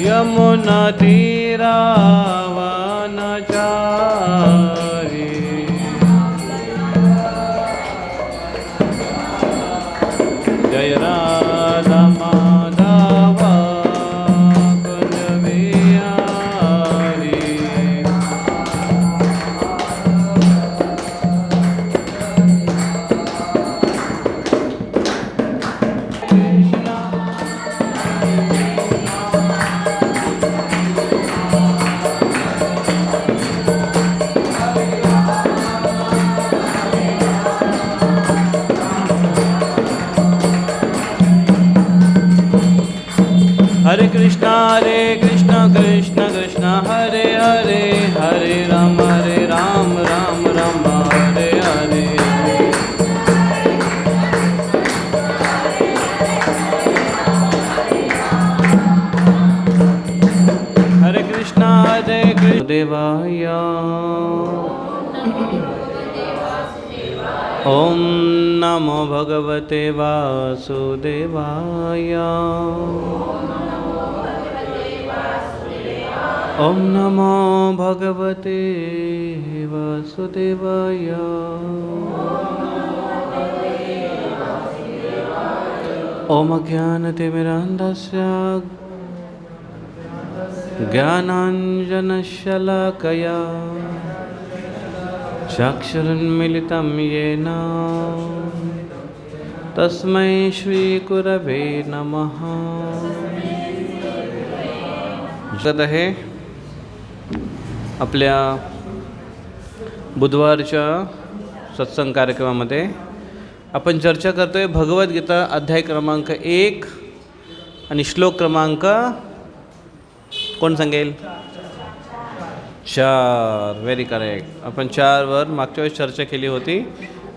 यमुना तीरावनचारी जय राधा माधव कुंज बिहारी। हरे कृष्णा कृष्ण कृष्ण हरे हरे, हरे राम राम राम हरे हरे। हरे कृष्ण देवाय। ओम नमो भगवते वासुदेवाय। ओम नमो भगवते वासुदेवाय। ओम अज्ञानतिमिरान्धस्य ज्ञानाञ्जनशलाकया चक्षुरुन्मीलितं येन तस्मै श्रीगुरवे नमः। आहे आपल्या बुधवारच्या सत्संग कार्यक्रमामध्ये आपण चर्चा करतोय भगवद्गीता अध्याय क्रमांक 1 आणि श्लोक क्रमांक कोण सांगेल? 4. Very correct. आपण 4 वर मागच्या वेळेस चर्चा केली होती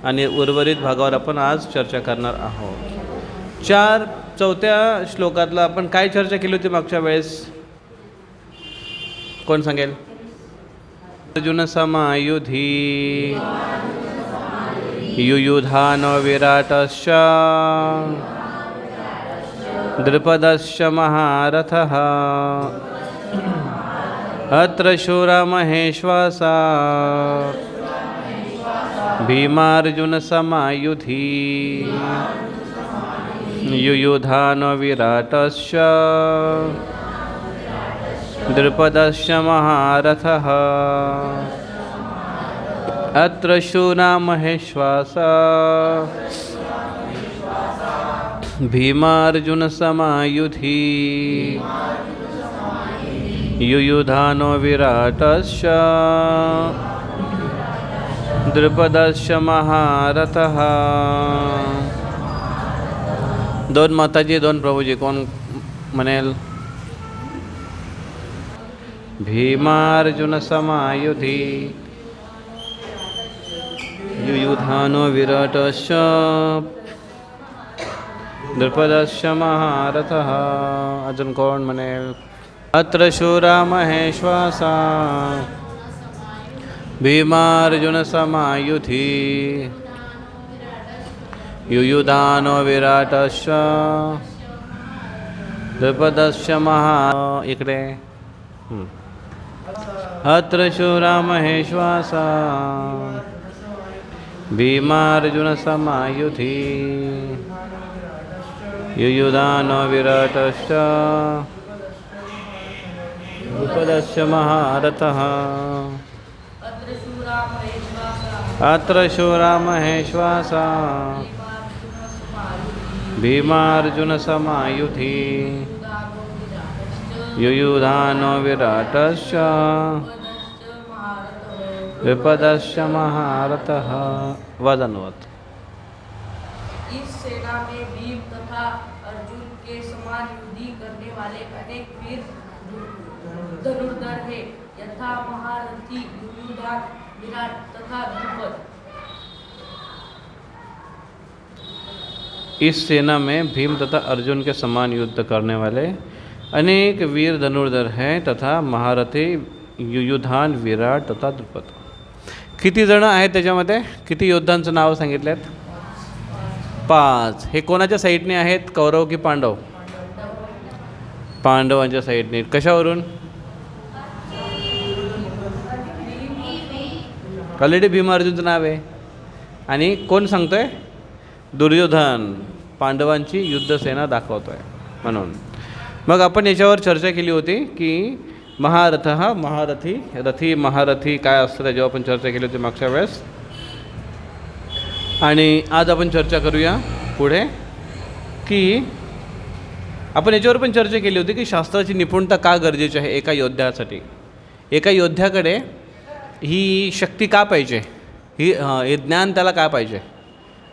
आणि उर्वरित भागावर आपण आज चर्चा करणार आहोत. 4 श्लोकातला आपण काय चर्चा केली होती मागच्या वेळेस? कोण सांगेल? अर्जुन समायुधी युयुधान विराटश्च द्रुपदश्च महारथः अत्र शूरा महेश्वासा भीमार्जुन समायुधी युयुधान विराटश्च द्रुपदश्च महारथः अत्र शूरा महेश्वासा भीमार्जुन समायुधी युयुधानो विराटश्च द्रुपदश्च महारथः. 2 माताजी 2 प्रभूजी कोण म्हणेल? भीमार्जुन समायुधी युयुधानो विराटश्च द्रुपदश्च महारथः. अजून कोण म्हणेल? अत्र शूरा महेश्वासा भीमार्जुन समायुधी युयुधानो विराटश्च द्रुपदश्च इकडे अत्र शूरा महेश्वासा भीमार्जुन समायुधी युयुधानो विराटश्च द्रुपदश्च महारथः. अत्र शूरा महेश्वासा भीमार्जुन समायुधी युयुधानो विराटश्च द्रुपदश्च महारथः. वदनवत. इस सेना में भीम तथा अर्जुन के समान युद्धि करने वाले अनेक वीर धनुर्धर हैं, यथा महारथी युयुधान, विराट तथा द्रुपद. इस सेना में भीम तथा अर्जुन के समान युद्ध करने वाले अनेक वीर धनुर्धर हैं तथा महारथी युयुधान, विराट तथा द्रुपद. किती जण आहेत त्याच्यामध्ये? किती योद्धांचं नाव सांगितलेत? 5. हे कोणाच्या साईडने आहेत? कौरव की पांडव? पांडवांच्या साईडने. कशावरून? ऑलरेडी भीम अर्जुनचं नाव आहे. आणि कोण सांगतोय? दुर्योधन पांडवांची युद्धसेना दाखवतोय म्हणून. मग आपण याच्यावर चर्चा केली होती की महारथ हा महारथी, रथी महारथी काय असतं त्याच्यावर आपण चर्चा केली होती मागच्या वेळेस. आणि आज आपण चर्चा करूया पुढे की आपण याच्यावर पण चर्चा केली होती की शास्त्राची निपुणता का गरजेची आहे एका योद्ध्यासाठी. एका योद्ध्याकडे ही शक्ती का पाहिजे, हे ज्ञान त्याला का पाहिजे,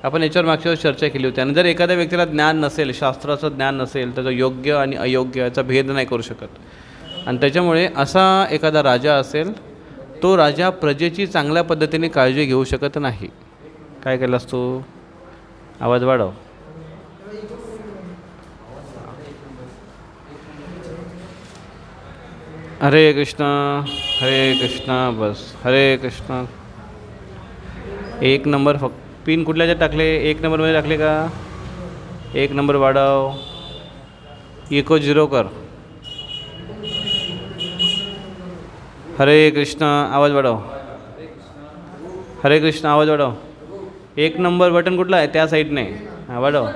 आपण याच्यावर मागच्या वेळेस चर्चा केली होती. आणि जर एखाद्या व्यक्तीला ज्ञान नसेल, शास्त्राचं ज्ञान नसेल, त्याचं योग्य आणि अयोग्य याचा भेद नाही करू शकत. आणि त्याच्यामुळे असा एखादा राजा असेल, तो राजा प्रजेची चांगल्या पद्धतीने काळजी घेऊ शकत नाही. काय केलास तू? आवाज वाढव. हरे कृष्ण हरे कृष्ण. बस हरे कृष्ण. 1 नंबर फक्त पिन कुठल्याच्या टाकले? 1 नंबरमध्ये टाकले का? 1 नंबर वाढव. इको 0 कर. हरे कृष्ण आवाज वाढव. हरे कृष्ण आवाज वाढव. 1 नंबर बटन कुठला आहे? त्या साईडने. हां वाढव.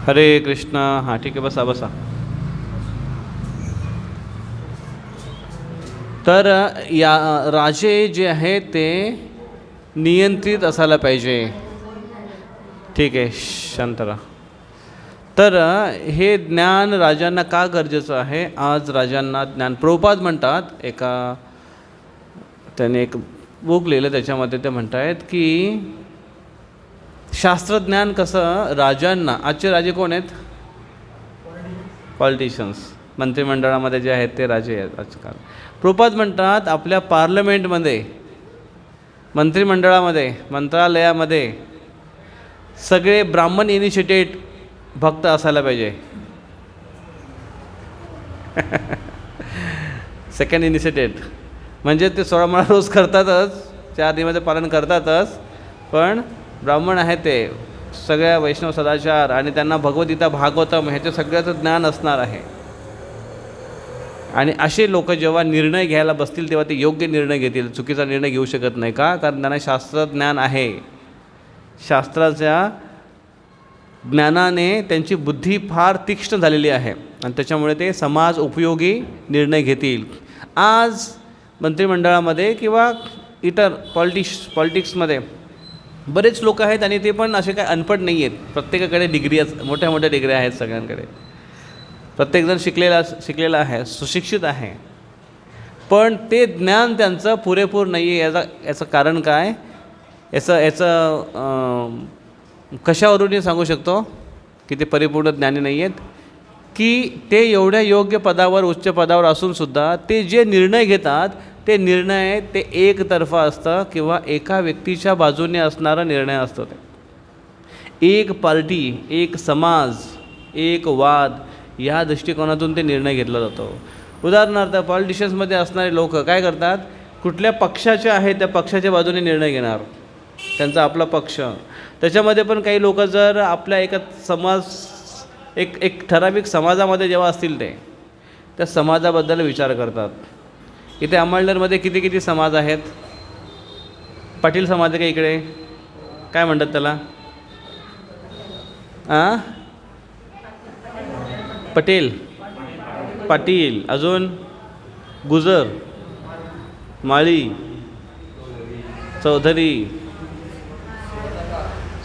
हरे कृष्ण. हां ठीक आहे, बसा बसा. तर या राजे जे आहेत ते नियंत्रित असायला पाहिजे. ठीक आहे, शांत राहा. तर हे ज्ञान राजांना का गरजेचं आहे? आज राजांना ज्ञान, प्रभुपाद म्हणतात, त्याने एक बुक लिहिलं त्याच्यामध्ये ते म्हणत आहेत की शास्त्रज्ञान कसं राजांना, आजचे राजे कोण आहेत? पॉलिटिशियन्स. मंत्रिमंडळामध्ये जे आहेत ते राजे आहेत आजकाल. प्रभुपाद म्हणतात आपल्या पार्लमेंटमध्ये, मंत्रिमंडळामध्ये, मंत्रालयामध्ये सगळे ब्राह्मण इनिशिएटेड भक्त असायला पाहिजे. सेकंड इनिशिएटेड म्हणजे ते 16 माळा रोज करतातच, 4 दिवसामध्ये पालन करतातच, पण ब्राह्मण आहे ते सगळ्या वैष्णव सदाचार आणि त्यांना भगवद्गीता भागवतम ह्याचं सगळ्याचं ज्ञान असणार आहे. आणि असे लोक जेव्हा निर्णय घ्यायला बसतील तेव्हा ते योग्य निर्णय घेतील, चुकीचा निर्णय घेऊ शकत नाही. का? कारण त्यांना शास्त्रज्ञान आहे. शास्त्राच्या ज्ञानाने त्यांची बुद्धी फार तीक्ष्ण झालेली आहे आणि त्याच्यामुळे ते समाज उपयोगी निर्णय घेतील. आज मंत्रिमंडळामध्ये किंवा इतर पॉलिटिक्समध्ये बरेच लोक आहेत आणि ते पण असे काय अनपढ नाही आहेत. प्रत्येकाकडे डिग्री, मोठ्या मोठ्या डिग्री आहेत सगळ्यांकडे. प्रत्येकजण शिकलेला आहे, सुशिक्षित आहे, पण ते ज्ञान त्यांचं पुरेपूर नाही आहे. याचं कारण काय? याचं कशावरून सांगू शकतो की ते परिपूर्ण ज्ञानी नाही आहेत? की ते एवढ्या योग्य पदावर, उच्च पदावर असूनसुद्धा ते जे निर्णय घेतात ते निर्णय ते एकतर्फा असतं किंवा एका व्यक्तीच्या बाजूने असणारा निर्णय असतो. ते एक पार्टी, एक समाज, एक वाद या दृष्टिकोनातून ते निर्णय घेतला जातो. उदाहरणार्थ पॉलिटिशियन्समध्ये असणारे लोक काय करतात? कुठल्या पक्षाचे आहे त्या पक्षाच्या बाजूने निर्णय घेणार, त्यांचा आपला पक्ष. त्याच्यामध्ये पण काही लोक जर आपल्या एका एक ठराविक समाजामध्ये जेव्हा असतील ते त्या समाजाबद्दल विचार करतात. इथे अंमळनेरमध्ये किती समाज आहेत? पाटील समाज आहे का इकडे? काय म्हणतात त्याला? पटेल, पाटील, अजून गुजर, माळी, चौधरी,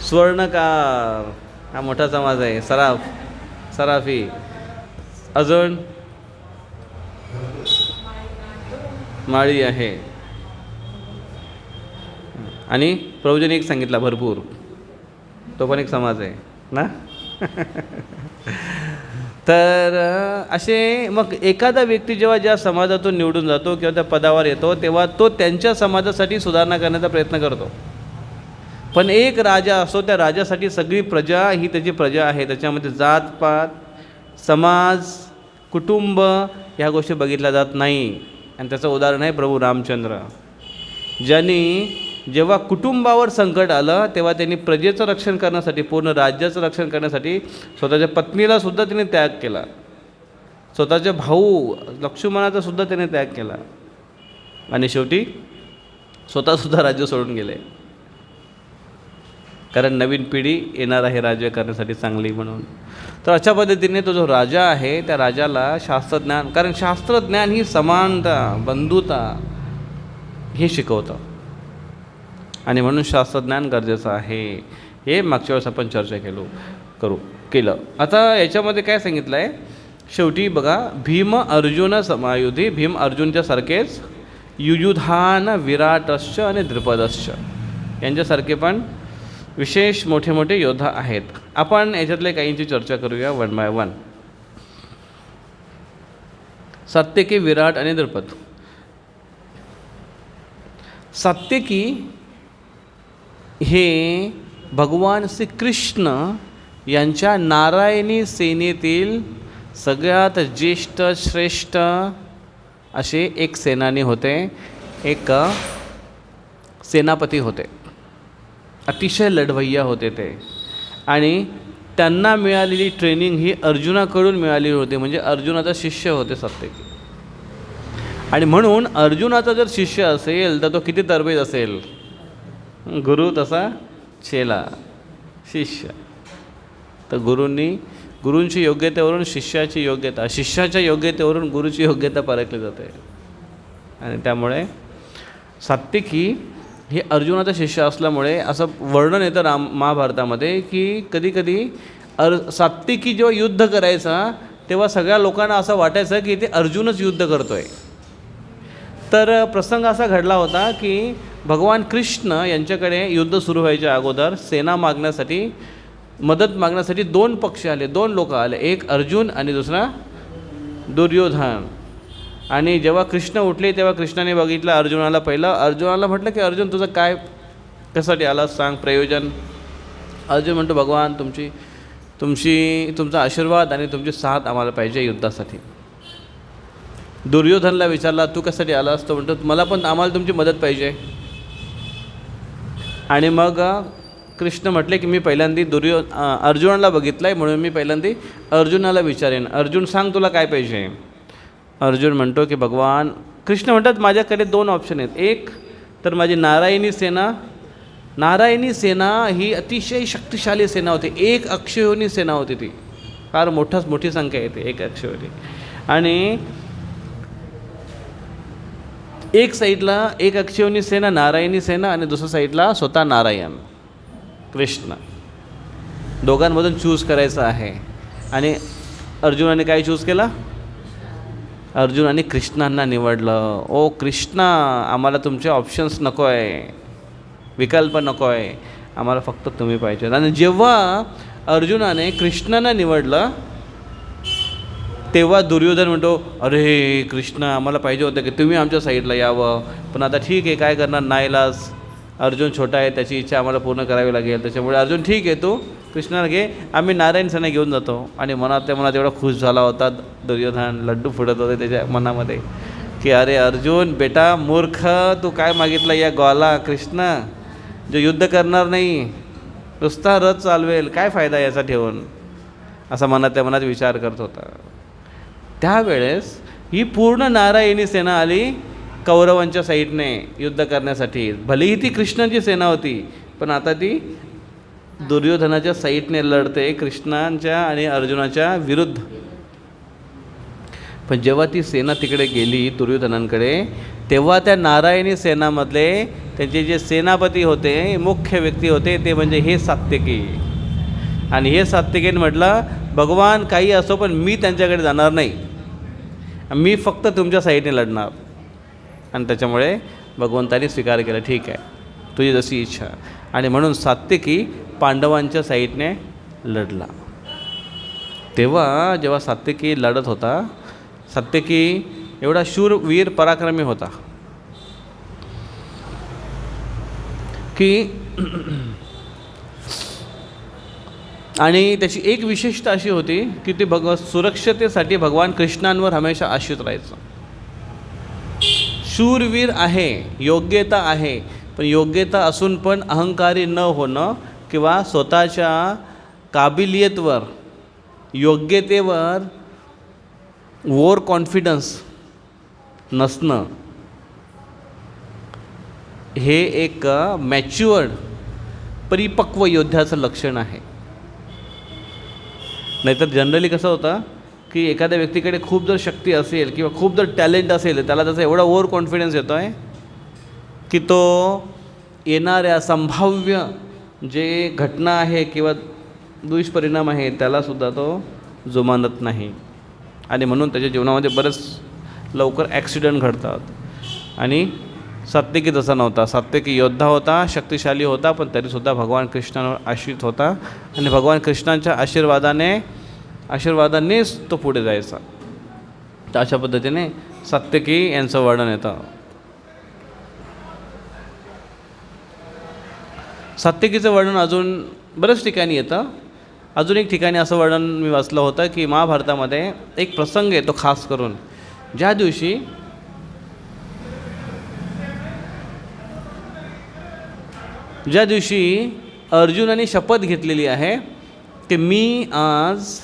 स्वर्णकार, हा मोठा समाज आहे. सराफी, अजून माळी आहे. आणि प्रवचन एक सांगितला भरपूर, तो पण एक समाज आहे ना. तर असे मग एखादा व्यक्ती जेव्हा ज्या समाजातून निवडून जातो किंवा त्या पदावर येतो तेव्हा तो त्यांच्या समाजासाठी सुधारणा करण्याचा प्रयत्न करतो. पण एक राजा असतो, त्या राजासाठी सगळी प्रजा ही त्याची प्रजा आहे. त्याच्यामध्ये जातपात, समाज, कुटुंब ह्या गोष्टी बघितल्या जात नाही. आणि त्याचं उदाहरण आहे प्रभू रामचंद्र, ज्यांनी जेव्हा कुटुंबावर संकट आलं तेव्हा त्यांनी प्रजेचं रक्षण करण्यासाठी, पूर्ण राज्याचं रक्षण करण्यासाठी स्वतःच्या पत्नीला सुद्धा त्याने त्याग केला, स्वतःचे भाऊ लक्ष्मणाचा सुद्धा त्याने त्याग केला आणि शेवटी स्वतःसुद्धा राज्य सोडून गेले, कारण नवीन पिढी येणार आहे राज्य करण्यासाठी चांगली म्हणून. तर अशा पद्धतीने तो जो राजा आहे त्या राजाला शास्त्रज्ञान, कारण शास्त्रज्ञान ही समानता, बंधुता हे शिकवतं आणि म्हणून शास्त्रज्ञान गरजेचं आहे. हे मागच्या वेळेस आपण चर्चा केलं. आता याच्यामध्ये काय सांगितलं आहे, शेवटी बघा, भीम अर्जुन समायुधी, भीम अर्जुनच्या सारखेच युयुधान विराटश्च आणि द्रुपदश्च यांच्यासारखे पण विशेष मोठे मोठे योद्धा आहेत. आपण याच्यातले काहींची चर्चा करूया वन बाय वन. सात्यकी, विराट आणि द्रुपद. सात्यकी हे भगवान श्रीकृष्ण यांच्या नारायणी सेनेतील सगळ्यात ज्येष्ठ श्रेष्ठ असे एक सेनानी होते, एक सेनापती होते, अतिशय लढवय्या होते ते. आणि त्यांना मिळालेली ट्रेनिंग ही अर्जुनाकडून मिळालेली होती, म्हणजे अर्जुनाचा शिष्य होते सात्यकी. आणि म्हणून अर्जुनाचा जर शिष्य असेल तर तो किती तरबेज असेल, गुरु तसा चेला, शिष्य. तर गुरूंची योग्यतेवरून शिष्याची योग्यता, शिष्याच्या योग्यतेवरून गुरुची योग्यता परखली जाते. आणि त्यामुळे सात्यकी हे अर्जुनाचा शिष्य असल्यामुळे असं वर्णन येतं महाभारतामध्ये की कधीकधी सात्यकी जेव्हा युद्ध करायचा तेव्हा सगळ्या लोकांना असं वाटायचं की ते अर्जुनच युद्ध करतोय. तर प्रसंग असा घडला होता की भगवान कृष्ण यांच्याकडे युद्ध सुरू व्हायच्या अगोदर सेना मागण्यासाठी, मदत मागण्यासाठी 2 पक्ष आले, 2 लोक आले, एक अर्जुन आणि दुसरा दुर्योधन. आणि जेव्हा कृष्ण उठले तेव्हा कृष्णाने बघितलं अर्जुनाला. पहिलं अर्जुनाला म्हटलं की अर्जुन तुझं काय, कशासाठी आला सांग, प्रयोजन. अर्जुन म्हणतो भगवान तुमचा आशीर्वाद आणि तुमची साथ आम्हाला पाहिजे युद्धासाठी. दुर्योधनला विचारला तू कशासाठी आलास, तो म्हणतो मला पण आम्हाला तुमची मदत पाहिजे. आणि मग कृष्ण म्हटले की मी पहिल्यांदा अर्जुनाला बघितलं आहे म्हणून मी पहिल्यांदा अर्जुनाला विचारेन, अर्जुन सांग तुला काय पाहिजे. अर्जुन म्हणतो की भगवान, कृष्ण म्हणतात माझ्याकडे 2 ऑप्शन आहेत. एक तर माझी नारायणी सेना ही अतिशय शक्तिशाली सेना होती, 1 अक्षयोनी सेना होती, ती फार मोठी संख्या येते 1 अक्षयोनी. आणि एक साईडला 1 अक्षयोनी सेना नारायणी सेना आणि दुसऱ्या साईडला स्वतः नारायण कृष्ण, दोघांमधून चूज करायचं आहे. आणि अर्जुनाने काय चूज केला, अर्जुनाने कृष्णांना निवडलं. ओ कृष्णा, आम्हाला तुमचे ऑप्शन्स नको आहे, विकल्प नको आहे, आम्हाला फक्त तुम्ही पाहिजे. आणि जेव्हा अर्जुनाने कृष्णांना निवडलं तेव्हा दुर्योधन म्हणतो अरे कृष्ण, आम्हाला पाहिजे होतं की तुम्ही आमच्या साईडला यावं, पण आता ठीक आहे काय करणार, नाईलाज, अर्जुन छोटा आहे, त्याची इच्छा आम्हाला पूर्ण करावी लागेल. त्याच्यामुळे अर्जुन ठीक आहे तू कृष्णाला घे, आम्ही नारायण सेना घेऊन जातो. आणि मनात एवढा खुश झाला होता दुर्योधन, लड्डू फुटत होते त्याच्या मनामध्ये की अरे अर्जुन बेटा मूर्ख, तू काय मागितलं या ग्वाला कृष्ण, जो युद्ध करणार नाही, नुसता रथ चालवेल, काय फायदा याचा ठेवून, असा मनात विचार करत होता. त्यावेळेस ही पूर्ण नारायणी सेना आली कौरवांच्या साईडने युद्ध करण्यासाठी. भलेही ती कृष्णाची सेना होती पण आता ती दुर्योधनाच्या साईडने लढते, कृष्णांच्या आणि अर्जुनाच्या विरुद्ध. पण जेव्हा ती सेना तिकडे गेली दुर्योधनांकडे तेव्हा त्या नारायणी सेनामधले त्यांचे जे सेनापती होते, मुख्य व्यक्ती होते, ते म्हणजे हे सात्यकी. आणि हे सात्यकीने म्हटलं भगवान काही असो पण मी त्यांच्याकडे जाणार नाही, मी फक्त तुमच्या साईडने लढणार. आणि त्याच्यामुळे भगवंतानी स्वीकार केला, ठीक आहे तुझी जशी इच्छा. आणि म्हणून सात्यकी पांडवांच्या साईडने लढला. तेव्हा जेव्हा सात्यकी लढत होता, सात्यकी एवढा शूरवीर पराक्रमी होता की आणि त्याची एक विशेषता अशी होती की ते सुरक्षतेसाठी भगवान कृष्णांवर हमेशा आश्रित राहायचं. शूरवीर आहे, योग्यता आहे, पण योग्यता असून पण अहंकारी न होणं किंवा स्वतःच्या काबिलियतवर योग्यतेवर ओव्हर कॉन्फिडन्स नसणं हे एक मॅच्युअर्ड परिपक्व योद्ध्याचं लक्षण आहे. नाहीतर जनरली कसं होतं की एखाद्या व्यक्तीकडे खूप जर शक्ती असेल किंवा खूप जर टॅलेंट असेल त्याला त्याचा एवढा ओव्हर कॉन्फिडन्स येतो आहे की तो येणाऱ्या संभाव्य जे घटना आहे किंवा दुष्परिणाम आहे त्यालासुद्धा तो जुमानत नाही आणि म्हणून त्याच्या जीवनामध्ये बरेच लवकर ॲक्सिडेंट घडतात. आणि सात्विकी तसा नव्हता. सात्विकी योद्धा होता, शक्तिशाली होता, पण तरीसुद्धा भगवान कृष्णावर आश्रित होता आणि भगवान कृष्णांच्या आशीर्वादानेच तो पुढे जायचा. तर अशा पद्धतीने सात्विकी यांचं वर्णन येतं. सात्विकीचं वर्णन अजून बऱ्याच ठिकाणी येतं. अजून एक ठिकाणी असं वर्णन मी वाचलं होतं की महाभारतामध्ये एक प्रसंग येतो खास करून, ज्या दिवशी अर्जुनाने शपथ घेतलेली आहे की मी आज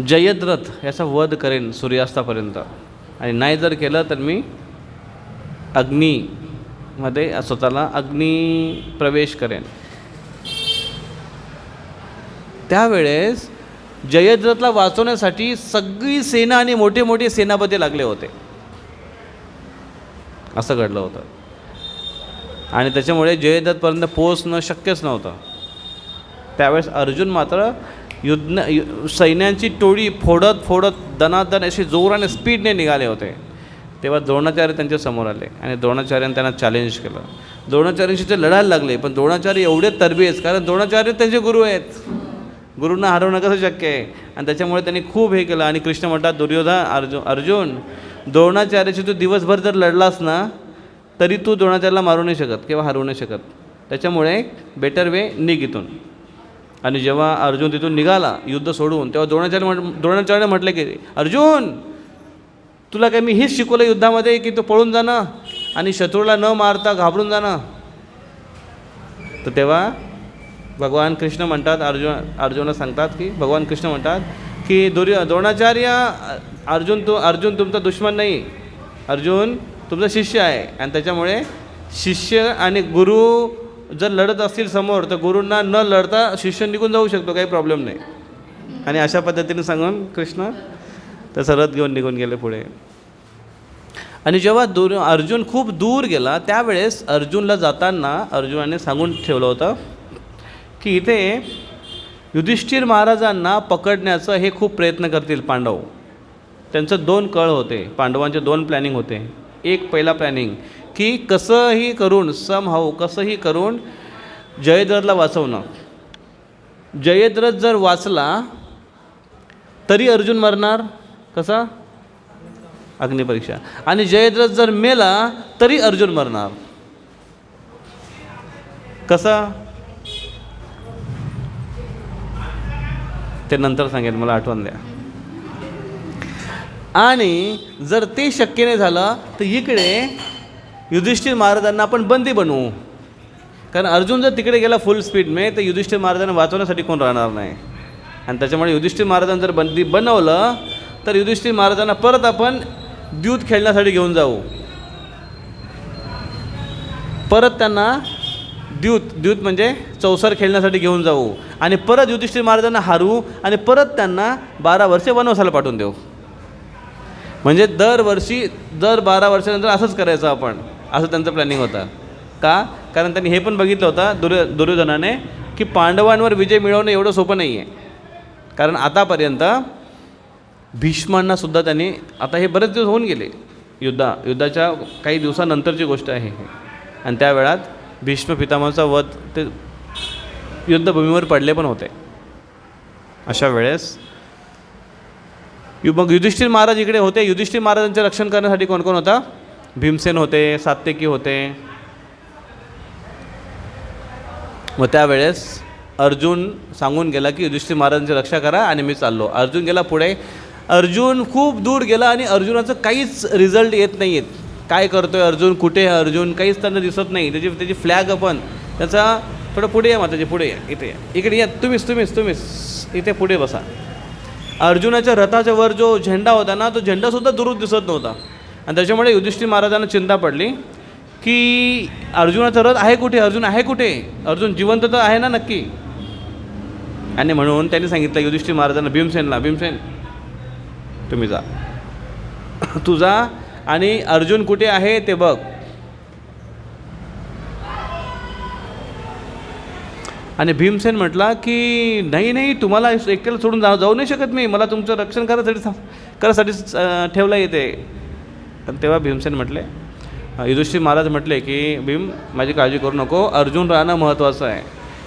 जयद्रथ याचा वध करेन सूर्यास्तापर्यंत, आणि नाही जर केलं तर मी अग्नीमध्ये स्वतःला अग्नी प्रवेश करेन. त्यावेळेस जयद्रथला वाचवण्यासाठी सगळी सेना आणि मोठे मोठे सेनापती लागले होते. असं घडलं होतं आणि त्याच्यामुळे जयद्रथपर्यंत पोहोचणं शक्यच नव्हतं. त्यावेळेस अर्जुन मात्र सैन्यांची टोळी फोडत दनादन अशी जोराने स्पीडने निघाले होते. तेव्हा द्रोणाचार्य त्यांच्या समोर आले आणि द्रोणाचार्याने त्यांना चॅलेंज केलं. द्रोणाचार्यांशी ते लढायला लागले, पण द्रोणाचार्य एवढे तरबेज, कारण द्रोणाचार्य त्यांचे गुरु आहेत, गुरूंना हरवणं कसं शक्य आहे. आणि त्याच्यामुळे त्यांनी खूप हे केलं. आणि कृष्ण म्हणतात अर्जुन द्रोणाचार्याशी तू दिवसभर जर लढलास ना तरी तू द्रोणाचार्याला मारू नाही शकत किंवा हरवू नाही शकत. त्याच्यामुळे बेटर वे निघ इथून. आणि जेव्हा अर्जुन तिथून निघाला युद्ध सोडून, तेव्हा द्रोणाचार्याने म्हटलं की अर्जुन तुला काय मी हेच शिकवलं युद्धामध्ये की तू पळून जाणं आणि शत्रूला न मारता घाबरून जाणं. तर तेव्हा भगवान कृष्ण म्हणतात अर्जुनाला सांगतात की भगवान कृष्ण म्हणतात की द्रोणाचार्य अर्जुन तुमचा दुश्मन नाही, अर्जुन तुमचा शिष्य आहे. आणि त्याच्यामुळे शिष्य आणि गुरु जर लढत असतील समोर तर गुरूंना न लढता शिष्य निघून जाऊ शकतो, काही प्रॉब्लेम नाही. आणि अशा पद्धतीने सांगून कृष्ण त्याचा रथ घेऊन निघून गेले पुढे. आणि जेव्हा अर्जुन खूप दूर गेला त्यावेळेस अर्जुनला जाताना अर्जुनाने सांगून ठेवलं होतं की इथे युधिष्ठिर महाराजांना पकडण्याचं हे खूप प्रयत्न करतील पांडव. त्यांचं 2 कळ होते, पांडवांचे 2 प्लॅनिंग होते. एक पहिला प्लॅनिंग की कसंही करून जयद्रथला वाचवणं. जयद्रथ जर वाचला तरी अर्जुन मरणार, कसा? अग्निपरीक्षा. आणि जयद्रथ जर मेला तरी अर्जुन मरणार, कसा? ते नंतर सांगेल, मला आठवण द्या. आणि जर ते शक्य नाही झालं तर इकडे युधिष्ठिर महाराजांना आपण बंदी बनवू, कारण अर्जुन जर तिकडे गेला फुल स्पीडने तर युधिष्ठिर महाराजांना वाचवण्यासाठी कोण राहणार नाही. आणि त्याच्यामुळे युधिष्ठिर महाराजांना जर बंदी बनवलं तर युधिष्ठिर महाराजांना परत आपण द्यूत खेळण्यासाठी घेऊन जाऊ, परत त्यांना द्यूत म्हणजे चौसर खेळण्यासाठी घेऊन जाऊ आणि परत युधिष्ठिर महाराजांना हरवू आणि परत त्यांना 12 वर्षे वनवासाला पाठवून देऊ. म्हणजे दर 12 वर्षानंतर असंच करायचं आपण, असं त्यांचं प्लॅनिंग होतं. का? कारण त्यांनी हे पण बघितलं होतं दुर्योधनाने की पांडवांवर विजय मिळवणं एवढं सोपं नाही आहे. कारण आतापर्यंत भीष्मांनासुद्धा त्यांनी, आता हे बरेच दिवस होऊन गेले, युद्धाच्या काही दिवसानंतरची गोष्ट आहे. आणि त्या वेळात भीष्म पितामहाचा वध ते युद्धभूमीवर पडले पण होते. अशा वेळेस मग युधिष्ठिर महाराज इकडे होते. युधिष्ठिर महाराजांचे रक्षण करण्यासाठी कोण कोण होता? भीमसेन होते, सात्यकी होते. मग त्यावेळेस अर्जुन सांगून गेला की युधिष्ठिर महाराजांची रक्षा करा आणि मी चाललो. अर्जुन गेला पुढे. अर्जुन खूप दूर गेला आणि अर्जुनाचं काहीच रिझल्ट येत नाही आहेत. काय करतो आहे अर्जुन, कुठे आहे अर्जुन, काहीच त्यांना दिसत नाही. त्याची फ्लॅग आपण त्याचा थोडं पुढे या, माताजी पुढे या, इथे या, इकडे या, तुम्हीच इथे पुढे बसा. अर्जुनाच्या रथाच्या वर जो झेंडा होता ना, तो झेंडासुद्धा दूर दिसत नव्हता. आणि त्याच्यामुळे युधिष्ठिर महाराजांना चिंता पडली की अर्जुनाचा रथ आहे कुठे, अर्जुन आहे कुठे, अर्जुन जिवंत तर आहे ना नक्की. आणि म्हणून त्यांनी सांगितलं युधिष्ठिर महाराजांना, भीमसेन तुम्ही जा, तू जा आणि अर्जुन कुठे आहे ते बघ. आणि भीमसेन म्हटला की नाही तुम्हाला एकट्याला सोडून जाऊ नाही शकत मी, मला तुमचं रक्षण करायसाठी ठेवलं येते. तेव्हा भीमसेन म्हटले, युधिष्ठिर महाराज म्हटले की भीम माझी काळजी करू नको, अर्जुन राहणं महत्त्वाचं आहे,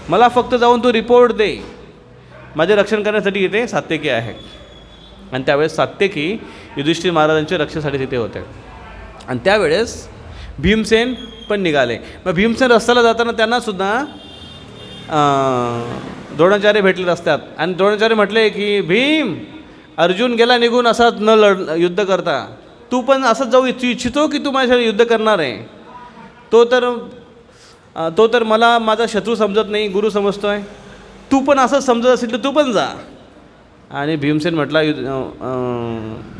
मला फक्त जाऊन तू रिपोर्ट दे, माझे रक्षण करण्यासाठी इथे सात्यकी आहे. आणि त्यावेळेस सात्यकी युधिष्ठिर महाराजांच्या रक्षेसाठी तिथे होते. आणि त्यावेळेस भीमसेन पण निघाले. मग भीमसेन रस्त्याला जाताना त्यांनासुद्धा द्रोणाचार्य भेटले रस्त्यात. आणि द्रोणाचार्य म्हटले की भीम, अर्जुन गेला निघून असाच युद्ध करता, तू पण असंच जाऊ इच्छितो की तू माझ्यासाठी युद्ध करणार आहे. तो तर मला माझा शत्रू समजत नाही, गुरु समजतो आहे, तू पण असंच समजत असेल तर तू पण जा. आणि भीमसेन म्हटला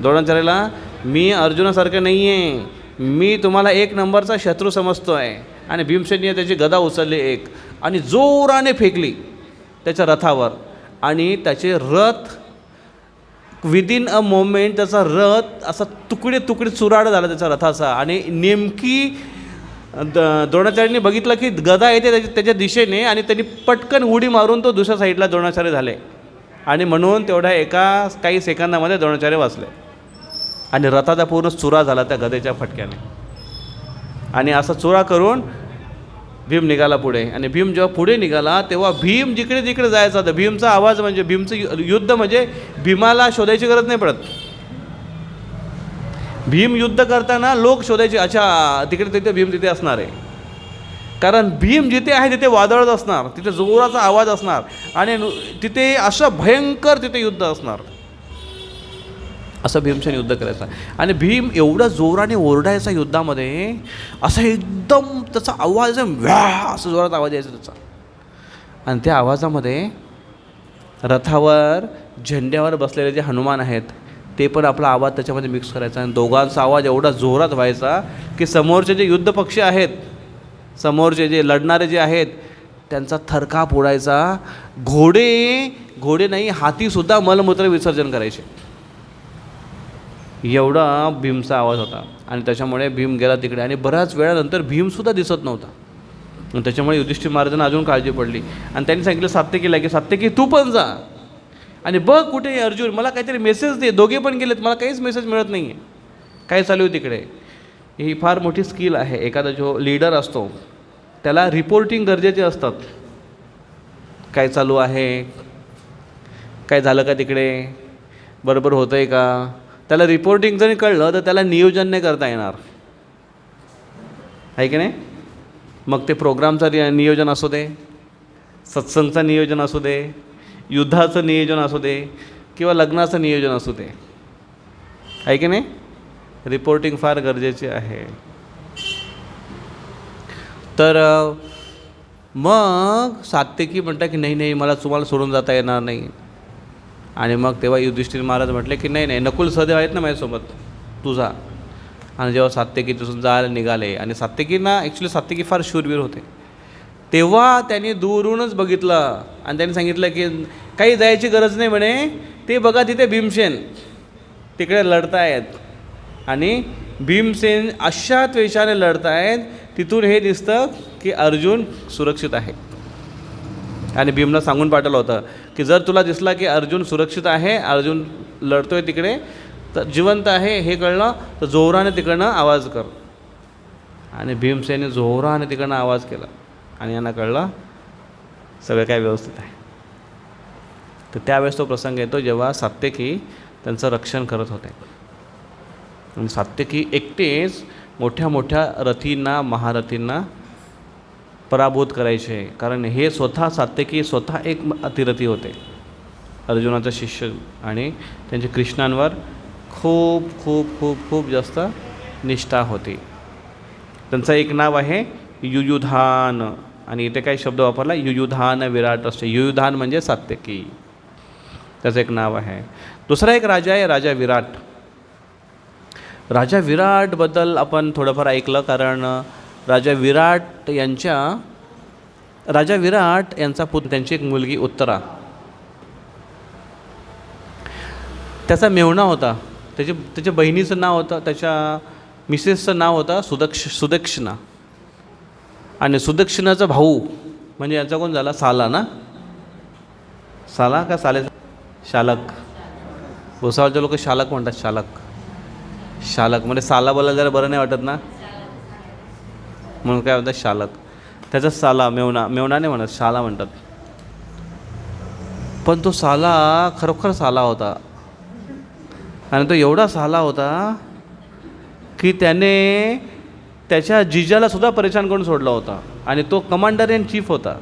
द्रोणाचार्याला, मी अर्जुनासारखं नाही आहे, मी तुम्हाला एक नंबरचा शत्रू समजतो आहे. आणि भीमसेनने त्याची गदा उचलली एक आणि जोराने फेकली त्याच्या रथावर. आणि त्याचे रथ विदिन अ मोमेंट त्याचा रथ असा तुकडे चुराड झाला त्याच्या रथाचा. आणि नेमकी द्रोणाचार्यांनी बघितलं की गदा येते त्याच्या दिशेने आणि त्यांनी पटकन उडी मारून तो दुसऱ्या साईडला द्रोणाचार्य झाले. आणि म्हणून तेवढ्या काही सेकंदामध्ये द्रोणाचार्य वाचले आणि रथाचा पूर्ण चुरा झाला त्या गदेच्या फटक्याने. आणि असा चुरा करून भीम निघाला पुढे. आणि भीम जेव्हा पुढे निघाला तेव्हा भीम जिकडे तिकडे जायचा होता. भीमचा आवाज म्हणजे भीमचं युद्ध म्हणजे भीमाला शोधायची गरज नाही पडत. भीम युद्ध करताना लोक शोधायचे, अच्छा तिथे भीम तिथे असणार आहे, कारण भीम जिथे आहे तिथे वादळच असणार, तिथे जोराचा आवाज असणार आणि तिथे असं भयंकर तिथे युद्ध असणार. असं भीमसेन युद्ध करायचा. आणि भीम एवढा जोराने ओरडायचा युद्धामध्ये, असा एकदम त्याचा आवाज व्या असं जोरात आवाज यायचा त्याचा. आणि त्या आवाजामध्ये रथावर झेंड्यावर बसलेले जे हनुमान आहेत ते पण आपला आवाज त्याच्यामध्ये मिक्स करायचा. आणि दोघांचा आवाज एवढा जोरात व्हायचा की समोरचे जे युद्धपक्षी आहेत, समोरचे जे लढणारे जे आहेत त्यांचा थरकाप उडायचा. घोडे नाही, हातीसुद्धा मलमूत्र विसर्जन करायचे, एवढा भीमचा आवाज होता. आणि त्याच्यामुळे भीम गेला तिकडे आणि बऱ्याच वेळानंतर भीमसुद्धा दिसत नव्हता. आणि त्याच्यामुळे युधिष्ठिर महाराजांना अजून काळजी पडली. आणि त्यांनी सांगितलं सात्यकीला की सात्यकी तू पण जा आणि बघ कुठे आहे अर्जुन, मला काहीतरी मेसेज दे. दोघे पण गेलेत, मला काहीच मेसेज मिळत नाही आहे, काय चालू आहे तिकडे. ही फार मोठी स्किल आहे. एखादा जो लीडर असतो त्याला रिपोर्टिंग गरजेचे असतात. काय चालू आहे, काय झालं का तिकडे, बरोबर होतं आहे का. त्याला रिपोर्टिंग जरी कळलं तर त्याला नियोजन नाही करता येणार, आहे की नाही. मग ते प्रोग्रामचं नियोजन असू दे, सत्संगचं नियोजन असू दे, युद्धाचं नियोजन असू दे किंवा लग्नाचं नियोजन असू दे, आहे की नाही. रिपोर्टिंग फार गरजेची आहे. तर मग सात्यकी म्हणता की नाही मला तुम्हाला सोडून जाता येणार नाही. आणि मग तेव्हा युधिष्ठिर महाराज म्हटले की नाही नकुल सहदेव आहेत ना माझ्यासोबत, तू जा. आणि जेव्हा सात्यकी तिथून जायला निघाले आणि सात्यकी फार शूरवीर होते, तेव्हा त्यांनी दूरूनच बघितलं आणि त्यांनी सांगितलं की काही जायची गरज नाही म्हणे, ते बघा तिथे भीमसेन तिकडे लढतायत. आणि भीमसेन अशा त्वेषाने लढतायत, तिथून हे दिसतं की अर्जुन सुरक्षित आहे. आणि भीमला सांगून पाठवलं होतं की जर तुला दिसला की अर्जुन सुरक्षित आहे, अर्जुन लढतोय तिकडे, तर जिवंत आहे हे कळलं तर जोराने तिकडनं आवाज कर. आणि भीमसेने जोराने तिकडनं आवाज केला आणि यांना कळलं सगळं काय व्यवस्थित आहे. तर त्यावेळेस तो प्रसंग येतो जेव्हा सात्यकी त्यांचं रक्षण करत होते. आणि सात्यकी एकटेच मोठ्या मोठ्या रथींना, महारथींना पराभूत करायचे, कारण हे सात्यकी स्वतः एक अतिरथी होते. अर्जुनाचा शिष्य, आणि त्यांची कृष्णांवर खूप खूप खूप खूप जास्त निष्ठा होती. त्यांचं एक नाव आहे युयुधान, आणि इथे काय शब्द वापरला, युयुधान विराट असते. युयुधान म्हणजे सात्यकी, त्याचं एक नाव आहे. दुसरा एक राजा आहे, राजा विराट. राजा विराटबद्दल आपण थोडंफार ऐकलं, कारण राजा विराट यांचा पुत्र, त्यांची एक मुलगी उत्तरा, त्याचा मेव्हणा होता. त्याच्या बहिणीचं नाव होतं, त्याच्या मिसेसचं नाव होतं सुदक्षिणा. आणि सुदक्षिणाचा भाऊ म्हणजे यांचा कोण झाला, साला ना, साला का साले, शालक. भुसावळचे लोक शालक म्हणतात, शालक म्हणजे साला बोलायला जरा बरं नाही वाटत ना, म्हणून काय म्हणतात शालक. त्याचा साला, मेवणा नाही म्हणत, शाला म्हणतात. पण तो साला खरोखर साला होता, आणि तो एवढा साला होता की त्याने त्याच्या जिजाला सुद्धा परेशान करून सोडला होता. आणि तो कमांडर इन चीफ होता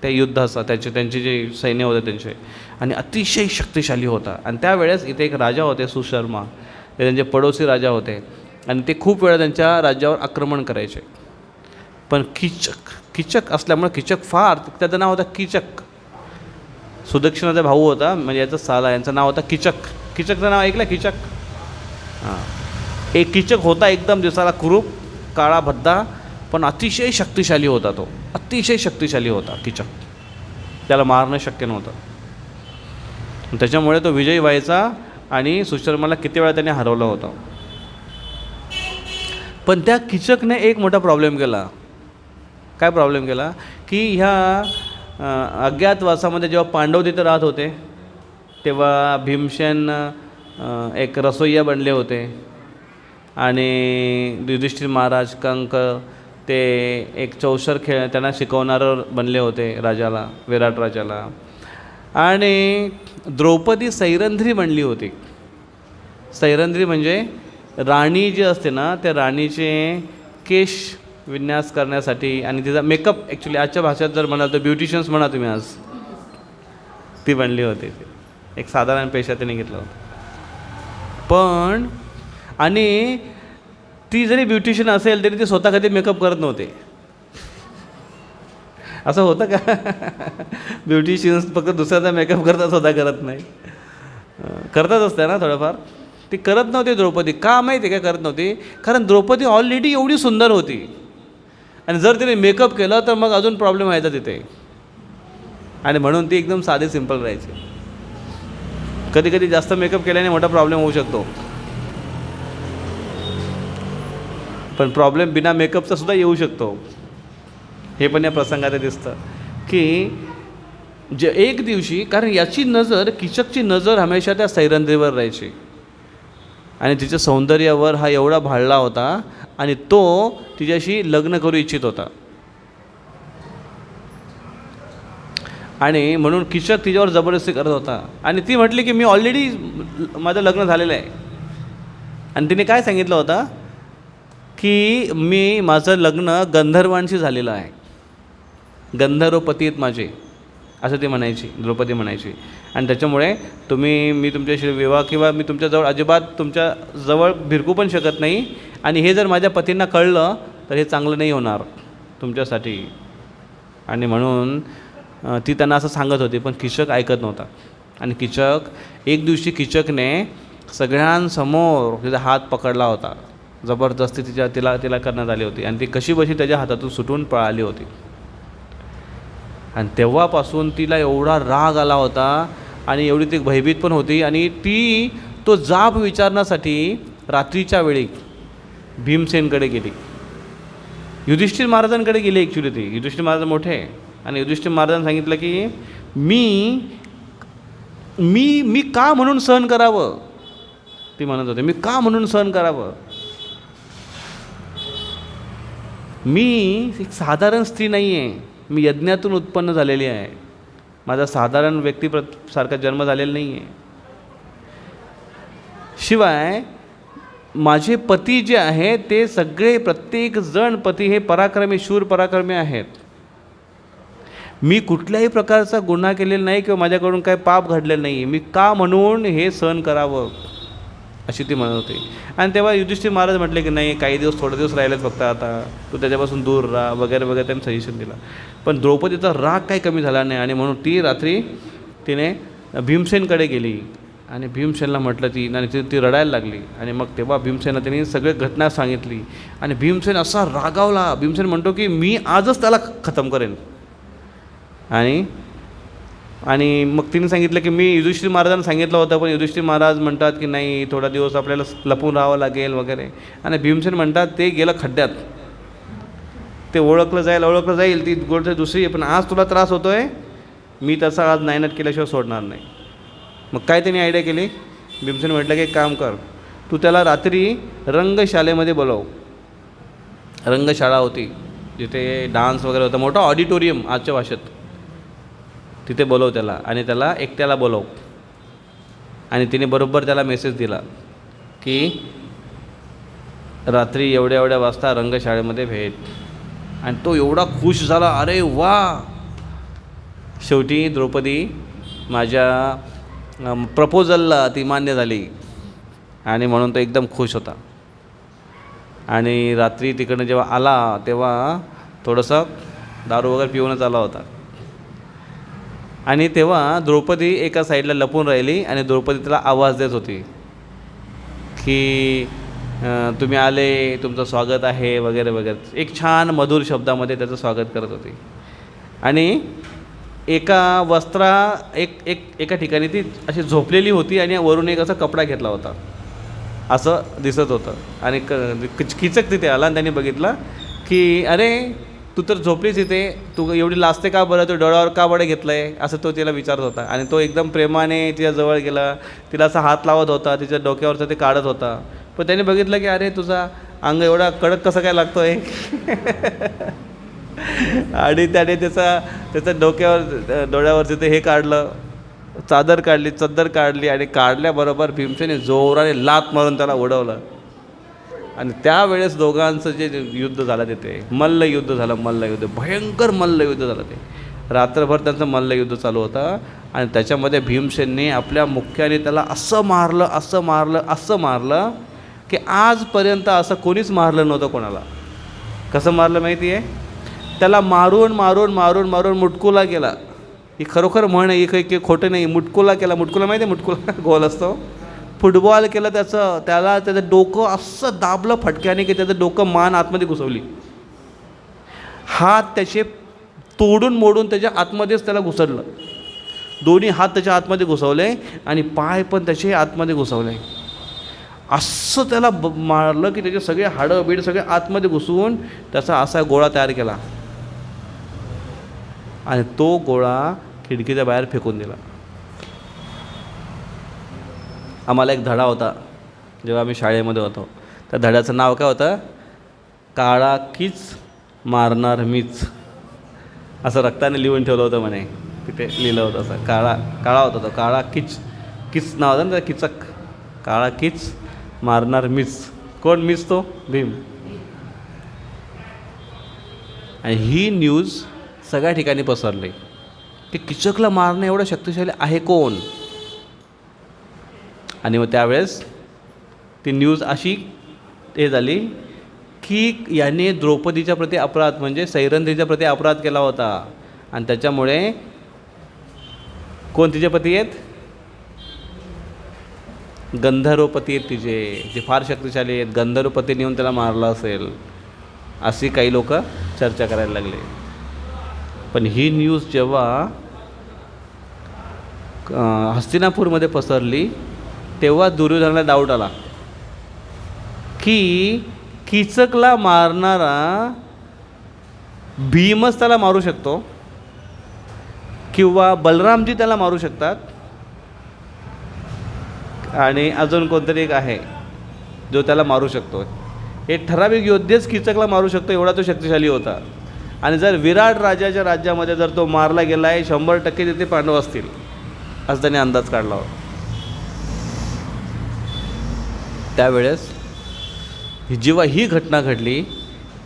त्या युद्धाचा, त्यांचे जे सैन्य होते त्यांचे, आणि अतिशय शक्तिशाली होता. आणि त्यावेळेस इथे एक राजा होते सुशर्मा, ते त्यांचे पडोसी राजा होते, आणि ते खूप वेळा त्यांच्या राज्यावर आक्रमण करायचे. पण कीचक असल्यामुळे, कीचक फार, त्याचं नाव होतं कीचक. सुदक्षिणाचा भाऊ होता, म्हणजे याचा साला, यांचं नाव होतं कीचक. कीचकचं नाव ऐकलं, कीचक? हां, एक कीचक होता, एकदम दिसायला कुरूप, काळा भद्दा, पण अतिशय शक्तिशाली होता. तो अतिशय शक्तिशाली होता कीचक, त्याला मारणं शक्य नव्हतं. त्याच्यामुळे तो विजयी व्हायचा, आणि सुशर्माला किती वेळा त्याने हरवलं होतं. पण त्या कीचकने एक मोठा प्रॉब्लेम केला. काय प्रॉब्लेम केला की ह्या अज्ञातवासामध्ये जेव्हा पांडव तिथं राहत होते, तेव्हा भीमसेन एक रसोईया बनले होते, आणि युधिष्ठिर महाराज, कंक, ते एक चौसर त्यांना शिकवणारं बनले होते राजाला, विराट राजाला. आणि द्रौपदी सैरंध्री बनली होती. सैरंध्री म्हणजे राणी जी असते ना, त्या राणीचे केश विन्यास करण्यासाठी, आणि तिचा मेकअप, ॲक्च्युली आजच्या भाषेत जर म्हणाल तर ब्युटिशियन्स म्हणा तुम्ही आज, ती बनली होती. एक साधारण पेशा तिने घेतला होता. पण आणि ती जरी ब्युटिशियन असेल तरी ती स्वतः कधी मेकअप करत नव्हते. असं होतं का? ब्युटिशियन्स फक्त दुसऱ्याचा मेकअप करतात, स्वतः करत नाही. करतच असते ना थोडंफार. ती करत नव्हती द्रौपदी. का माहिती आहे, काय करत नव्हती? कारण द्रौपदी ऑलरेडी एवढी सुंदर होती, आणि जर तिने मेकअप केलं तर मग अजून प्रॉब्लेम व्हायचा तिथे, आणि म्हणून ती एकदम साधी सिंपल राहायची. कधी कधी जास्त मेकअप केल्याने मोठा प्रॉब्लेम होऊ शकतो, पण प्रॉब्लेम बिना मेकअपचा सुद्धा येऊ शकतो. हे पण या प्रसंगात दिसतं की जे एक दिवशी, कारण याची नजर, कीचकची नजर हमेशा त्या सैरंध्रीवर राहायची, आणि तिच्या सौंदर्यावर हा एवढा भाळला होता, आणि तो तिच्याशी लग्न करू इच्छित होता. आणि म्हणून कीचक तिच्यावर जबरदस्ती करत होता, आणि ती म्हटली की मी ऑलरेडी, माझं लग्न झालेलं आहे. आणि तिने काय सांगितलं होतं की माझं लग्न गंधर्वांशी झालेलं आहे, गंधर्व पती आहेत माझे, असं ती म्हणायची, द्रौपदी म्हणायची. आणि त्याच्यामुळे मी तुमच्याशी विवाह, किंवा मी तुमच्याजवळ अजिबात तुमच्या जवळ भिरकू पण शकत नाही, आणि हे जर माझ्या पतींना कळलं तर हे चांगलं नाही होणार तुमच्यासाठी. आणि म्हणून ती त्यांना असं सांगत होती, पण कीचक ऐकत नव्हता. आणि एक दिवशी कीचकने सगळ्यांसमोर तिचा हात पकडला होता, जबरदस्ती तिला करण्यात आली होती, आणि ती कशी बशी त्याच्या हातातून सुटून पळाली होती. आणि तेव्हापासून तिला एवढा राग आला होता, आणि एवढी ती भयभीत पण होती, आणि ती तो जाब विचारण्यासाठी रात्रीच्या वेळी भीमसेनकडे गेली, युधिष्ठिर महाराजांकडे गेली. ॲक्च्युली ती युधिष्ठिर महाराज मोठे आहे, आणि युधिष्ठिर महाराजांनी सांगितलं की मी का म्हणून सहन करावं. ती म्हणत होते, मी का म्हणून सहन करावं, मी एक साधारण स्त्री नाही आहे, मी यज्ञातून उत्पन्न झालेली आहे, माझा साधारण सारखा जन्म झालेला नाही आहे. शिवाय माझे पती जे आहेत ते सगळे, प्रत्येक जण पती हे पराक्रमी, शूर पराक्रमी आहेत. मी कुठल्याही प्रकारचा गुन्हा केलेला नाही किंवा माझ्याकडून काही पाप घडलेलं नाही, मी का म्हणून हे सहन करावं, अशी ती म्हणत होती. आणि तेव्हा युधिष्ठिर महाराज म्हटले की नाही, काही दिवस थोडे दिवस राहिलेत फक्त, आता तू त्याच्यापासून दूर राहा वगैरे वगैरे त्यांनी सजेशन दिलं. पण द्रौपदीचा राग काही कमी झाला नाही आणि म्हणून ती रात्री तिने भीमसेनकडे गेली आणि भीमसेनला म्हटलं आणि ती रडायला लागली. आणि मग तेव्हा भीमसेनला तिने सगळी घटना सांगितली आणि भीमसेन असा रागावला. भीमसेन म्हणतो की मी आजच त्याला खतम करेन. आणि मग तिने सांगितलं की मी युधिष्ठिर महाराजांना सांगितलं होतं, पण युधिष्ठिर महाराज म्हणतात की नाही, थोडा दिवस आपल्याला लपून राहावं लागेल वगैरे. आणि भीमसेन म्हणतात ते गेलं खड्ड्यात, ते ओळखलं जाईल, ती गोष्ट दुसरी आहे, पण आज तुला त्रास होतो आहे, मी त्याचा आज नायनाट केल्याशिवाय सोडणार नाही. मग काय त्यांनी आयडिया केली, भीमसेन म्हटलं की एक काम कर, तू त्याला रात्री रंगशाळेमध्ये बोलव. रंगशाळा होती जिथे डान्स वगैरे होता, मोठा ऑडिटोरियम आजच्या भाषेत, तिथे बोलव त्याला आणि त्याला एकट्याला बोलव. आणि तिने बरोबर त्याला मेसेज दिला की रात्री एवढ्या एवढ्या वाजता रंगशाळेमध्ये भेट. आणि तो एवढा खुश झाला, अरे वा, शेवटी द्रौपदी माझ्या प्रपोजलला ती मान्य झाली. आणि म्हणून तो एकदम खुश होता. आणि रात्री तिकडनं जेव्हा आला तेव्हा थोडंसं दारू वगैरे पिऊनच आला होता. आणि तेव्हा द्रौपदी एका साईडला लपून राहिली आणि द्रौपदी त्याला आवाज देत होती की तुम्ही आले, तुमचं स्वागत आहे वगैरे वगैरे, एक छान मधुर शब्दामध्ये त्याचं स्वागत करत होती. आणि एका ठिकाणी ती अशी झोपलेली होती आणि वरून एक असा कपडा घेतला होता असं दिसत होतं. आणि किचक तिथे आला आणि त्यांनी बघितलं की अरे तू तर झोपलीच इथे, तू एवढी लाजते का बरं, तू डोळ्यावर का बरं घेतलं आहे, असं तो तिला विचारत होता. आणि तो एकदम प्रेमाने तिच्या जवळ गेला, तिला असा हात लावत होता, तिच्या डोक्यावरचं ते काढत होता. पण त्याने बघितलं की अरे तुझा अंग एवढा कडक कसं काय लागतो आहे. आणि त्याने त्याचा डोळ्यावरचं ते हे काढलं, चद्दर काढली आणि काढल्याबरोबर भीमसेने जोराने लात मारून त्याला उडवलं. आणि त्यावेळेस दोघांचं जे युद्ध झालं तिथे मल्लयुद्ध झालं, भयंकर मल्लयुद्ध झालं. ते रात्रभर त्यांचं मल्लयुद्ध चालू होतं. आणि त्याच्यामध्ये भीमसेनने आपल्या मुख्याने त्याला असं मारलं की आजपर्यंत असं कोणीच मारलं नव्हतं कोणाला. कसं मारलं माहिती आहे, त्याला मारून मुटकुला केला. ही खरोखर म्हण आहे, काही खोटं नाही. मुटकुला माहिती आहे, मुटकुला गोल असतो, फुटबॉल केलं त्याचं डोकं असं दाबलं फटक्याने की त्याचं डोकं मान आतमध्ये घुसवली. हात त्याचे तोडून मोडून त्याच्या आतमध्येच त्याला घुसडलं. दोन्ही हात त्याच्या आतमध्ये घुसवले आणि पाय पण त्याचे आतमध्ये घुसवले. असं त्याला मारलं की त्याचे सगळे हाडं बीड सगळे आतमध्ये घुसवून त्याचा असा गोळा तयार केला. आणि तो गोळा खिडकीच्या बाहेर फेकून दिला. आम्हाला एक धडा होता जेव्हा आम्ही शाळेमध्ये होतो, त्या धड्याचं नाव काय होतं, काळा किच मारणार मीच, असं रक्ताने लिहून ठेवलं होतं म्हणे. तिथे लिहिलं होतं असं, काळा होता तो, काळा किच नाव होतं ना त्या, किचक, काळा किच मारणार मीच. कोण मीच? तो भीम. आणि ही न्यूज सगळ्या ठिकाणी पसरली की किचकला मारणं एवढं शक्तिशाली आहे कोण. आणि मग त्यावेळेस ती न्यूज अशी हे झाली की याने द्रौपदीच्या प्रती अपराध म्हणजे सैरंध्रीच्या प्रती अपराध केला होता. आणि त्याच्यामुळे कोण तिचे पती आहेत, गंधर्वपती आहेत तिचे, जे फार शक्तिशाली आहेत, गंधर्वपती नेऊन त्याला मारलं असेल, अशी काही लोक चर्चा करायला लागले. पण ही न्यूज जेव्हा हस्तिनापूरमध्ये पसरली तेव्हा दुर्योधनाला डाऊट आला की कीचकला मारणारा भीमच त्याला मारू शकतो किंवा बलरामजी त्याला मारू शकतात आणि अजून कोणतरी एक आहे जो त्याला मारू शकतो. हे ठराविक योद्धेच कीचकला मारू शकतो, एवढा तो शक्तिशाली होता. आणि जर विराट राजाच्या राज्यामध्ये जर तो मारला गेला आहे 100% तिथे पांडव असतील असं त्याने अंदाज काढला होता. त्यावेळेस जेव्हा ही घटना घडली,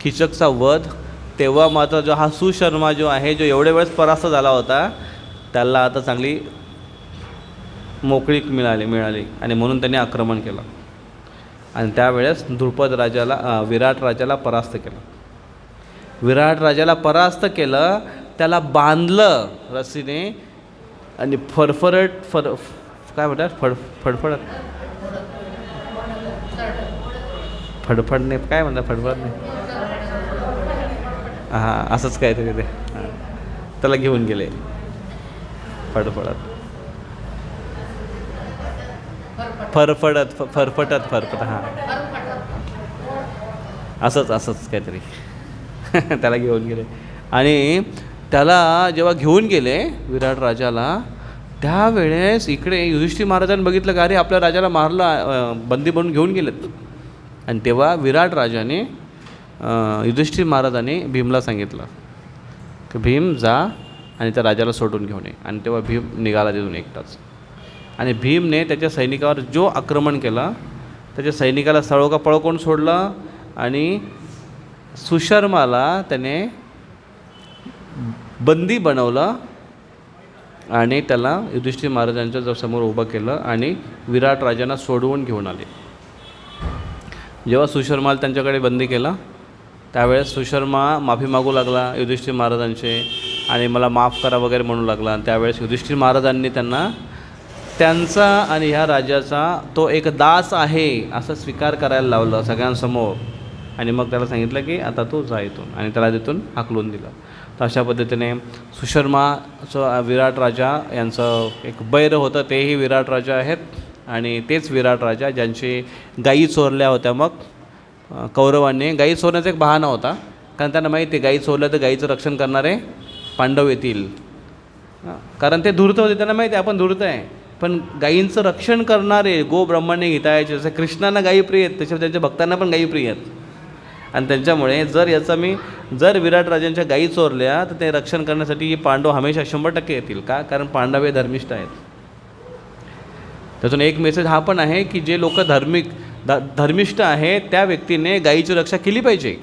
कीचकचा वध तेव्हा मात्र जो हा सुशर्मा जो आहे, जो एवढ्या वेळेस परास्त झाला होता, त्याला आता चांगली मोकळीक मिळाली आणि म्हणून त्यांनी आक्रमण केलं आणि त्यावेळेस द्रुपद राजाला विराट राजाला परास्त केलं. विराट राजाला परास्त केलं, त्याला बांधलं रस्सीने आणि काय म्हणतात फडफडणे काय म्हणतात फडफडणे हां असंच काय तरी ते हां त्याला घेऊन गेले फडफडत फरफटत हां असंच काहीतरी त्याला घेऊन गेले. आणि त्याला जेव्हा घेऊन गेले विराट राजाला, त्यावेळेस इकडे युधिष्ठिर महाराजांनी बघितलं का अरे आपल्या राजाला मारलं, बंदी बनवून घेऊन गेलेत. आणि तेव्हा विराट राजाने युधिष्ठिर महाराजांनी भीमला सांगितलं की भीम जा आणि त्या राजाला सोडून घेऊन ये. आणि तेव्हा भीम निघाला तिथून एकटाच. आणि भीमने त्याच्या सैनिकावर जो आक्रमण केलं, त्याच्या सैनिकाला सळोका पळकून सोडलं आणि सुशर्माला त्याने बंदी बनवलं आणि त्याला युधिष्ठिर महाराजांच्या जर समोर उभं केलं आणि विराट राजांना सोडवून घेऊन आले. जेव्हा सुशर्माला त्यांच्याकडे बंदी केला, त्यावेळेस सुशर्मा माफी मागू लागला युधिष्ठिर महाराजांचे आणि मला माफ करा वगैरे म्हणू लागला. आणि त्यावेळेस युधिष्ठिर महाराजांनी त्यांना त्यांचा आणि ह्या राजाचा तो एक दास आहे असं स्वीकार करायला लावलं सगळ्यांसमोर. आणि मग त्याला सांगितलं की आता तू जा इथून, आणि त्याला तिथून हाकलून दिलं. तर अशा पद्धतीने सुशर्माचं विराट राजा यांचं एक बैर होतं, तेही विराट राजा आहेत. आणि तेच विराट राजा ज्यांची गायी चोरल्या होत्या. मग कौरवांनी गायी चोरण्याचा एक बहाणा होता, कारण त्यांना माहिती आहे गायी चोरल्या तर गायीचं रक्षण करणारे पांडव येतील. कारण ते धूर्त होते, त्यांना माहिती आहे आपण धूर्त आहे, पण गायींचं रक्षण करणारे गो ब्रह्मण्य हितायाचे, जसं कृष्णांना गायी प्रिय आहेत तसे त्यांच्या भक्तांना पण गायी प्रिय आहेत. आणि त्यांच्यामुळे जर विराट राजांच्या गायी चोरल्या तर ते रक्षण करण्यासाठी पांडव हमेशा 100% येतील. का? कारण पांडव हे धर्मिष्ठ आहेत. त्यातून एक मेसेज हा पण आहे की जे लोक धर्मिष्ठ आहेत त्या व्यक्तीने गायीची रक्षा केली पाहिजे.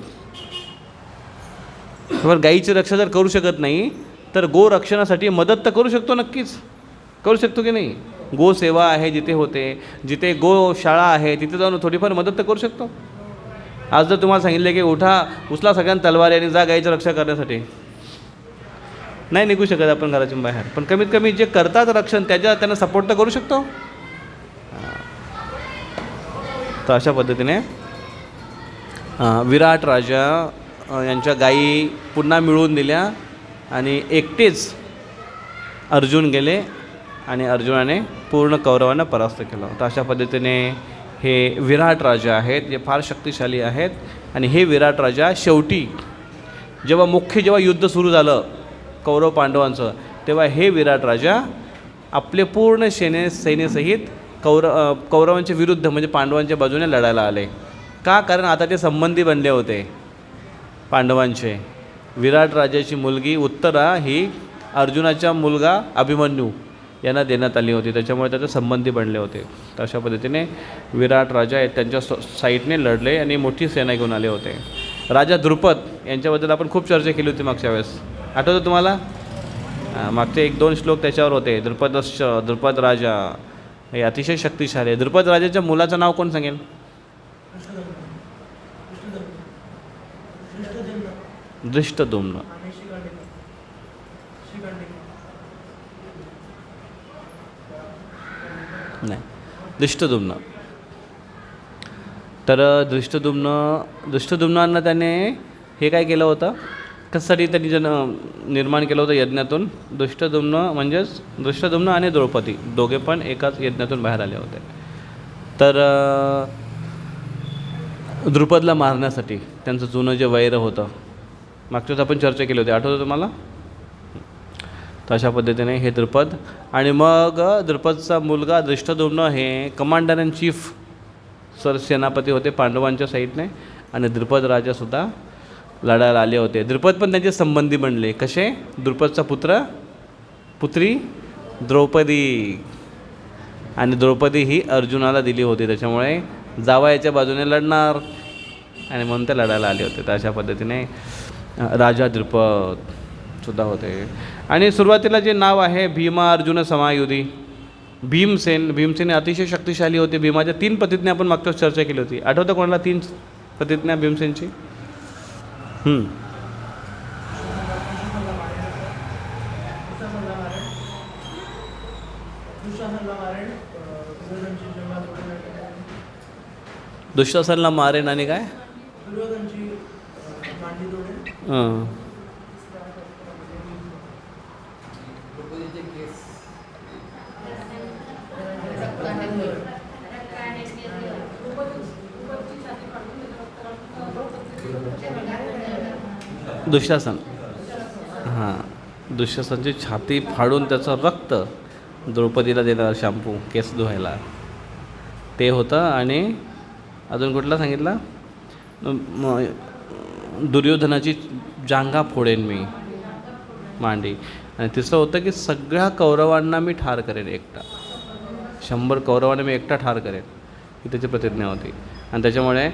पण गायीची रक्षा जर करू शकत नाही तर गोरक्षणासाठी मदत तर करू शकतो, नक्कीच करू शकतो की नाही. गोसेवा आहे जिथे होते, जिथे गोशाळा आहे तिथे जाऊन थोडीफार मदत तर करू शकतो. आज जर तुम्हाला सांगितलं की उचला सगळ्यांना तलवार आणि जा गायीची रक्षा करण्यासाठी, नाही निघू शकत आपण घरातून बाहेर, पण कमीत कमी जे करतात रक्षण त्यांना सपोर्ट तर करू शकतो. तर अशा पद्धतीने विराट राजा यांच्या गायी पुन्हा मिळवून दिल्या आणि एकटेच अर्जुन गेले आणि अर्जुनाने पूर्ण कौरवांना परास्त केलं. तर अशा पद्धतीने हे विराट राजा आहेत, जे फार शक्तिशाली आहेत. आणि हे विराट राजा शेवटी जेव्हा युद्ध सुरू झालं कौरव पांडवांचं, तेव्हा हे विराट राजा आपले पूर्ण सैन्यासहित कौरवांच्या विरुद्ध म्हणजे पांडवांच्या बाजूने लढायला आले. का? कारण आता ते संबंधी बनले होते पांडवांचे. विराट राजाची मुलगी उत्तरा ही अर्जुनाचा मुलगा अभिमन्यू यांना देण्यात आली होती, त्याच्यामुळे त्याचे संबंधी बनले होते. तर अशा पद्धतीने विराट राजा त्यांच्या साईडने लढले आणि मोठी सेना घेऊन आले होते. राजा द्रुपद यांच्याबद्दल आपण खूप चर्चा केली होती मागच्या वेळेस, आठवतं तुम्हाला? मागचे 1-2 श्लोक त्याच्यावर होते. द्रुपद राजा हे अतिशय शक्तिशाली आहे. द्रुपद राजाच्या मुलाचं नाव कोण सांगेल? धृष्टद्युम्न. नाही, धृष्टद्युम्न. तर धृष्टद्युम्नांना त्याने हे काय केलं होतं, कशासाठी त्यांनी निर्माण केलं होतं यज्ञातून. धृष्टद्युम्न आणि द्रौपदी दोघे पण एकाच यज्ञातून बाहेर आले होते. तर द्रुपदला मारण्यासाठी त्यांचं जुनं जे वैर होतं, मागच्याच आपण चर्चा केली होती, आठवतं तुम्हाला? तर अशा पद्धतीने हे द्रुपद आणि मग द्रुपदचा मुलगा धृष्टद्युम्न हे कमांडर इन चीफ सेनापती होते पांडवांच्या साईडने. आणि द्रुपद राजासुद्धा लढायला आले होते. द्रुपद पण त्यांचे संबंधी बनले. कसे? द्रुपदचा पुत्री द्रौपदी, आणि द्रौपदी ही अर्जुनाला दिली होती, त्याच्यामुळे जावयाच्या बाजूने लढणार आणि म्हणून ते लढायला आले होते. तर अशा पद्धतीने राजा द्रुपद सुद्धा होते. आणि सुरुवातीला जे नाव आहे भीमा अर्जुन समायुधी, भीमसेन. भीमसेन अतिशय शक्तिशाली होते. भीमाच्या 3 प्रतिज्ञा आपण मागच्या चर्चा केली होती. आठवतं कोणाला 3 प्रतिज्ञा भीमसेनची? दुःशासनला मारेन आणि काय? दुःशासन, हां, दुःशासनची छाती फाडून त्याचं रक्त द्रौपदीला देणार शॅम्पू केस धुवायला, ते होतं. आणि अजून कुठला सांगितला? दुर्योधनाची जांघा फोडेन मी, मांडी. आणि तिसरं होतं की सगळ्या कौरवांना मी ठार करेन एकटा, 100 कौरवांना मी एकटा ठार करेन, ही त्याची प्रतिज्ञा होती. आणि त्याच्यामुळे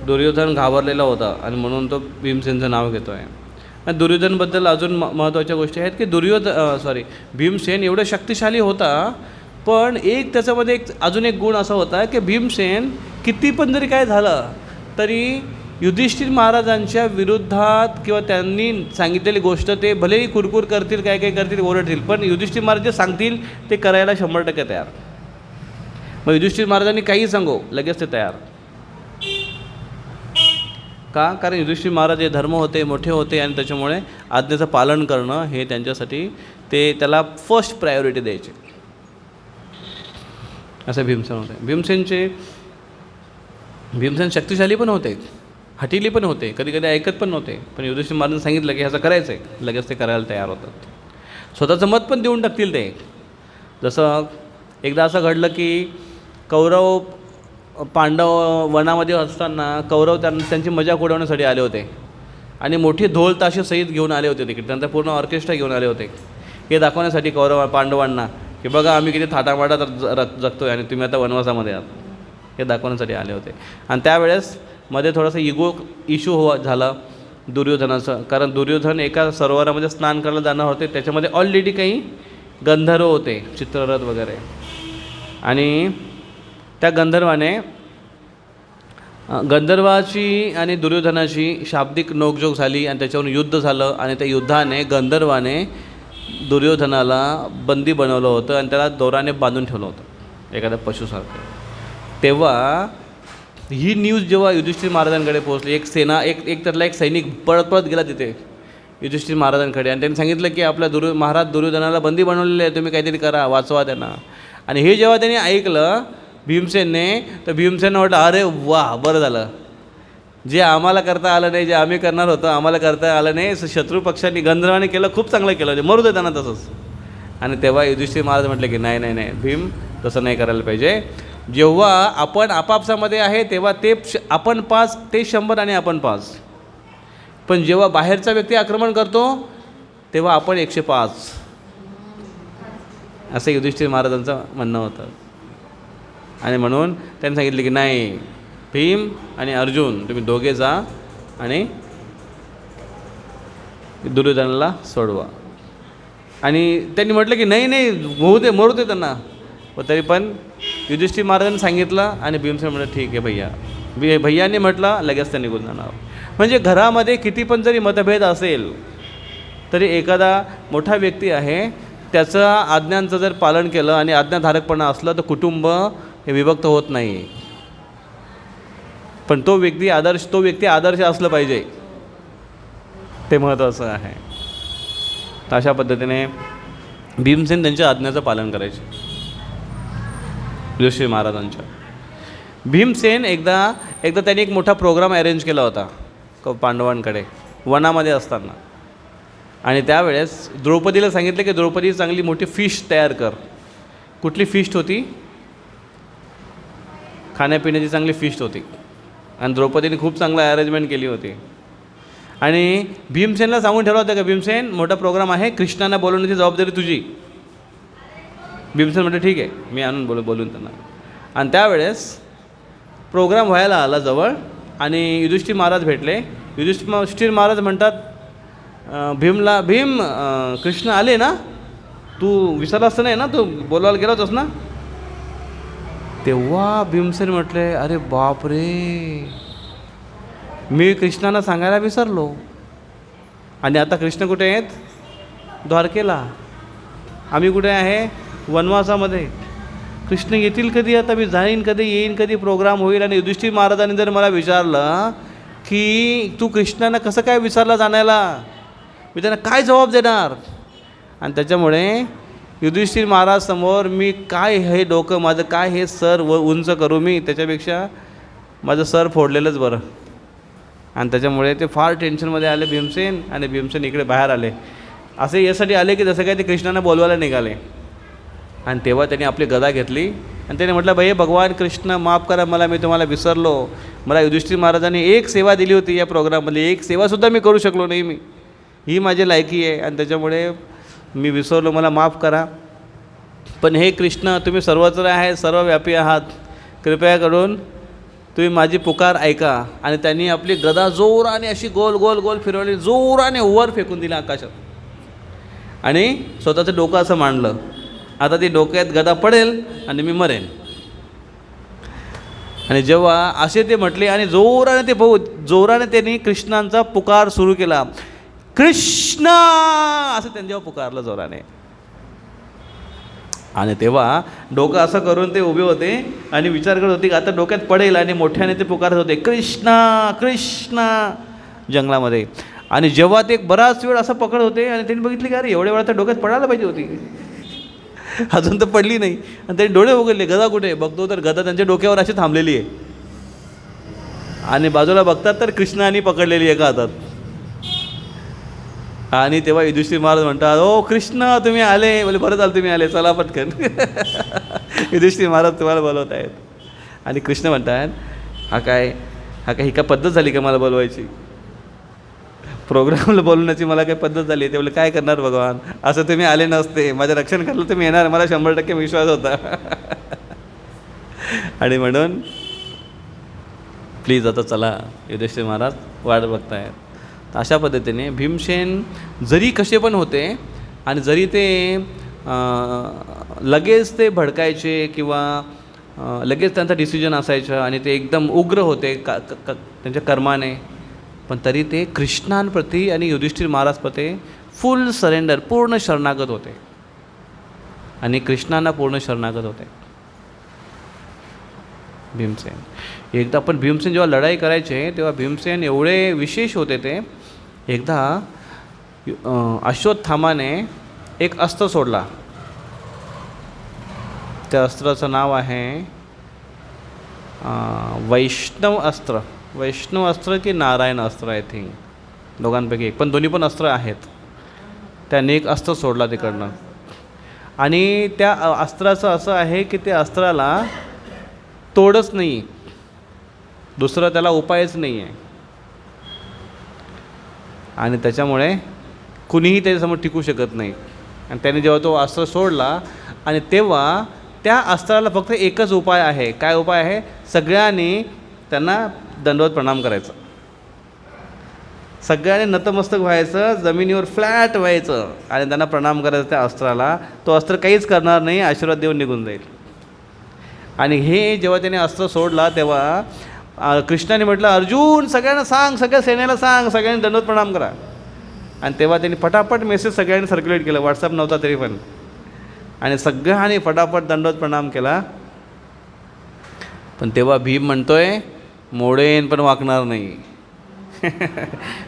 दुर्योधन घाबरलेला होता आणि म्हणून तो भीमसेनचं नाव घेतो आहे. आणि दुर्योधनबद्दल अजून महत्त्वाच्या गोष्टी आहेत की भीमसेन एवढा शक्तिशाली होता, पण त्याच्यामध्ये अजून एक गुण असा होता की भीमसेन किती पण जरी काय झालं तरी युधिष्ठिर महाराजांच्या विरुद्धात किंवा त्यांनी सांगितलेली गोष्ट ते भलेही कुरकुर करतील, काय करतील, ओरडतील, पण युधिष्ठिर महाराज जे सांगतील ते करायला 100% तयार. मग युधिष्ठिर महाराजांनी काही सांगो लगेच ते तयार. का? कारण युधिष्ठिर महाराज हे धर्म होते, मोठे होते, आणि त्याच्यामुळे आज्ञेचं पालन करणं हे त्यांच्यासाठी त्याला फर्स्ट प्रायोरिटी द्यायचे. असं भीमसेन होते. भीमसेन शक्तिशाली पण होते, हटिली पण होते, कधी कधी ऐकत पण नव्हते, पण युधिष्ठिर महाराजांनी सांगितलं की ह्याचं करायचं आहे, लगेच ते करायला तयार होतात. स्वतःचं मत पण देऊन टाकतील ते. जसं एकदा असं घडलं की कौरव पांडव वनामध्ये असताना कौरव त्यांची मजाक उडवण्यासाठी आले होते आणि मोठी ढोल ताशे सहित घेऊन आले होते तिकडे. त्यांचा पूर्ण ऑर्केस्ट्रा घेऊन आले होते हे दाखवण्यासाठी पांडवांना की बघा आम्ही किती थाटामाटात जगतोय आणि तुम्ही आता वनवासामध्ये आहात, हे दाखवण्यासाठी आले होते. आणि त्यावेळेस मध्ये थोडासा इशू झाला दुर्योधनाचं, कारण दुर्योधन एका सरोवरामध्ये स्नान करायला जाणार होते, त्याच्यामध्ये ऑलरेडी काही गंधर्व होते, चित्ररथ वगैरे. आणि त्या गंधर्वाची आणि दुर्योधनाची शाब्दिक नोकझोक झाली आणि त्याच्यावरून युद्ध झालं. आणि त्या युद्धाने गंधर्वाने दुर्योधनाला बंदी बनवलं होतं आणि त्याला दोराने बांधून ठेवलं होतं एखाद्या पशुसारखं. तेव्हा ही न्यूज जेव्हा युधिष्ठिर महाराजांकडे पोहोचली, एक त्यातला एक सैनिक पळत गेला तिथे युधिष्ठिर महाराजांकडे आणि त्यांनी सांगितलं की आपल्या महाराज दुर्योधनाला बंदी बनवलेले आहे, तुम्ही काहीतरी करा, वाचवा त्यांना. आणि हे जेव्हा त्यांनी ऐकलं भीमसेनने, तर भीमसेननं म्हटलं अरे वा, बरं झालं, जे आम्हाला करता आलं नाही, जे आम्ही करणार होतो आम्हाला करता आलं नाही, शत्रू पक्षांनी गंधर्वाने केलं, खूप चांगलं केलं, म्हणजे मरू दे त्यांना तसंच. आणि तेव्हा युधिष्ठिर महाराज म्हटले की नाही नाही नाही भीम, तसं नाही करायला पाहिजे. जेव्हा आपण आपापसामध्ये आहे तेव्हा आपण 5, ते 100 आणि आपण 5, पण जेव्हा बाहेरचा व्यक्ती आक्रमण करतो तेव्हा आपण 105, असं युधिष्ठिर महाराजांचं म्हणणं होतं. आणि म्हणून त्यांनी सांगितलं की नाही, भीम आणि अर्जुन तुम्ही दोघे जा आणि दुर्योधनाला सोडवा. आणि त्यांनी म्हटलं की नाही नाही मरू दे त्यांना, तरी पण युधिष्ठिर महाराजांनी सांगितलं आणि भीमसेन म्हटलं ठीक आहे भैया. भैयाने म्हटलं लगेच त्यांनी निघून जाणार. म्हणजे घरामध्ये किती पण जरी मतभेद असेल तरी एखादा मोठा व्यक्ती आहे त्याचं आज्ञांचं जर पालन केलं आणि आज्ञाधारकपणा असलं तर कुटुंब हे विभक्त होत नाही. पण तो व्यक्ती आदर्श असलं पाहिजे, ते महत्त्वाचं आहे. तर अशा पद्धतीने भीमसेन त्यांच्या आज्ञाचं पालन करायचे युधिष्ठिर महाराजांच्या. भीमसेन एकदा त्यांनी एक मोठा प्रोग्राम अरेंज केला होता पांडवांकडे वनामध्ये असताना. आणि त्यावेळेस द्रौपदीला सांगितलं की द्रौपदी चांगली मोठी फिश तयार कर. कुठली फिस्ट होती? खाण्यापिण्याची चांगली फिस्ट होती. आणि द्रौपदीने खूप चांगलं अरेंजमेंट केली होती. आणि भीमसेनला सांगून ठेवलं होतं का भीमसेन मोठा प्रोग्राम आहे, कृष्णांना बोलवण्याची जबाबदारी तुझी. भीमसेन म्हटलं ठीक आहे, मी आणून बोलून त्यांना. आणि त्यावेळेस प्रोग्राम व्हायला आला जवळ आणि युधिष्ठिर महाराज भेटले. युधिष्ठिर महाराज म्हणतात भीम कृष्ण आले ना, तू विसरलास नाही ना, तू बोलवायला गेला होतास ना. तेव्हा भीमसेन म्हटले, अरे बाप रे, मी कृष्णाला सांगायला विसरलो. आणि आता कृष्ण कुठे आहेत? द्वारकेला. आम्ही कुठे आहे? वनवासामध्ये. कृष्ण येतील कधी? आता मी जाईन कधी, येईन कधी, प्रोग्राम होईल. आणि युधिष्ठिर महाराजांनी जर मला विचारलं की तू कृष्णांना कसं काय विसरला जाण्याला, मी त्यांना काय जबाब देणार? आणि त्याच्यामुळे युधिष्ठिर महाराज समोर मी काय हे डोकं माझं, काय हे सर उंच करू मी, त्याच्यापेक्षा माझं सर फोडलेलंच बरं. आणि त्याच्यामुळे ते फार टेन्शनमध्ये आले भीमसेन. आणि भीमसेन इकडे बाहेर आले. असे यासाठी आले की जसं काय ते कृष्णांना बोलवायला निघाले. आणि तेव्हा त्यांनी आपली गदा घेतली आणि त्याने म्हटलं, भाई भगवान कृष्ण माफ करा मला, मी तुम्हाला विसरलो. मला युधिष्ठिर महाराजांनी एक सेवा दिली होती या प्रोग्राममध्ये, एक सेवासुद्धा मी करू शकलो नाही. ही माझी लायकी आहे आणि त्याच्यामुळे मी विसरलो, मला माफ करा. पण हे कृष्ण, तुम्ही सर्वत्र आहे, सर्वव्यापी आहात, कृपया करून तुम्ही माझी पुकार ऐका. आणि त्यांनी आपली गदा जोराने अशी गोल गोल गोल फिरवली, जोराने वर फेकून दिला आकाशात. आणि स्वतःचं डोकं असं मांडलं, आता ती डोक्यात गदा पडेल आणि मी मरेन. आणि जेव्हा असे ते म्हटले आणि जोराने त्यांनी कृष्णांचा पुकार सुरू केला, कृष्ण असं त्यांनी जेव्हा पुकारलं जोराने. आणि तेव्हा डोकं असं करून ते उभे होते आणि विचार करत होते की आता डोक्यात पडेल. आणि मोठ्याने ते पुकारत होते, कृष्णा कृष्णा, जंगलामध्ये. आणि जेव्हा ते बराच वेळ असं पकड होते आणि त्यांनी बघितले की अरे एवढ्या वेळा तर डोक्यात पडायला पाहिजे होती, अजून तर पडली नाही. आणि त्यांनी डोळे उघडले, गदा कुठे? बघतो तर गदा त्यांच्या डोक्यावर अशी थांबलेली आहे. आणि बाजूला बघतात तर कृष्णाने पकडलेली एका हातात. आणि तेव्हा युधिष्ठिर महाराज म्हणतात, ओ कृष्ण तुम्ही आले. बोले बरं झालं तुम्ही आले, चला पटकन. युधिष्ठिर महाराज तुम्हाला बोलवत आहेत. आणि कृष्ण म्हणतात, हा काय ही काय पद्धत झाली का मला बोलवायची? प्रोग्रामला बोलवण्याची मला काही पद्धत झाली? ते बोले काय करणार भगवान, असं तुम्ही आले नसते, माझं रक्षण करायला तुम्ही येणार, मला 100% विश्वास होता. आणि म्हणून प्लीज आता चला, युधिष्ठिर महाराज वाट बघतायत. अशा पद्धतीने भीमसेन जरी कसे पण होते आणि जरी ते लगेच ते भडकायचे किंवा लगेच त्यांचा डिसिजन असायचं आणि ते एकदम उग्र होते त्यांच्या कर्माने, पण तरी ते कृष्णांप्रती आणि युधिष्ठिर महाराजप्रती फुल सरेंडर, पूर्ण शरणागत होते आणि कृष्णांना पूर्ण शरणागत होते भीमसेन. एकदा पण भीमसेन जेव्हा लढाई करायचे तेव्हा भीमसेन एवढे विशेष होते. ते एकदा अश्वत्थामाने एक अस्त्र सोडला. त्या अस्त्राचं नाव आहे वैष्णव अस्त्र की नारायण अस्त्र, आय थिंक दोघांपैकी एक, पण दोन्ही पण अस्त्र आहेत. त्याने एक अस्त्र सोडला तिकडनं. आणि त्या अस्त्राचं असं आहे की त्या अस्त्राला तोडच नाही, दुसरा त्याला उपायच नाही आहे. आणि त्याच्यामुळे कुणीही त्याच्यासमोर टिकू शकत नाही. आणि त्याने जेव्हा तो अस्त्र सोडला आणि तेव्हा त्या अस्त्राला फक्त एकच उपाय आहे. काय उपाय आहे? सगळ्यांनी त्यांना दंडवत प्रणाम करायचं, सगळ्यांनी नतमस्तक व्हायचं, जमिनीवर फ्लॅट व्हायचं आणि त्यांना प्रणाम करायचं त्या अस्त्राला. तो अस्त्र काहीच करणार नाही, आशीर्वाद देऊन निघून जाईल. आणि हे जेव्हा त्याने अस्त्र सोडला तेव्हा कृष्णाने म्हटलं, अर्जुन सगळ्यांना सांग, सगळ्या सेनेला सांग, सगळ्यांनी दंडवत प्रणाम करा. आणि तेव्हा त्यांनी फटाफट मेसेज सगळ्यांनी सर्क्युलेट केलं, व्हॉट्सअप नव्हता तरी पण. आणि सगळ्यांनी फटाफट दंडवत प्रणाम केला. पण तेव्हा भीम म्हणतोय, मोडेन पण वाकणार नाही.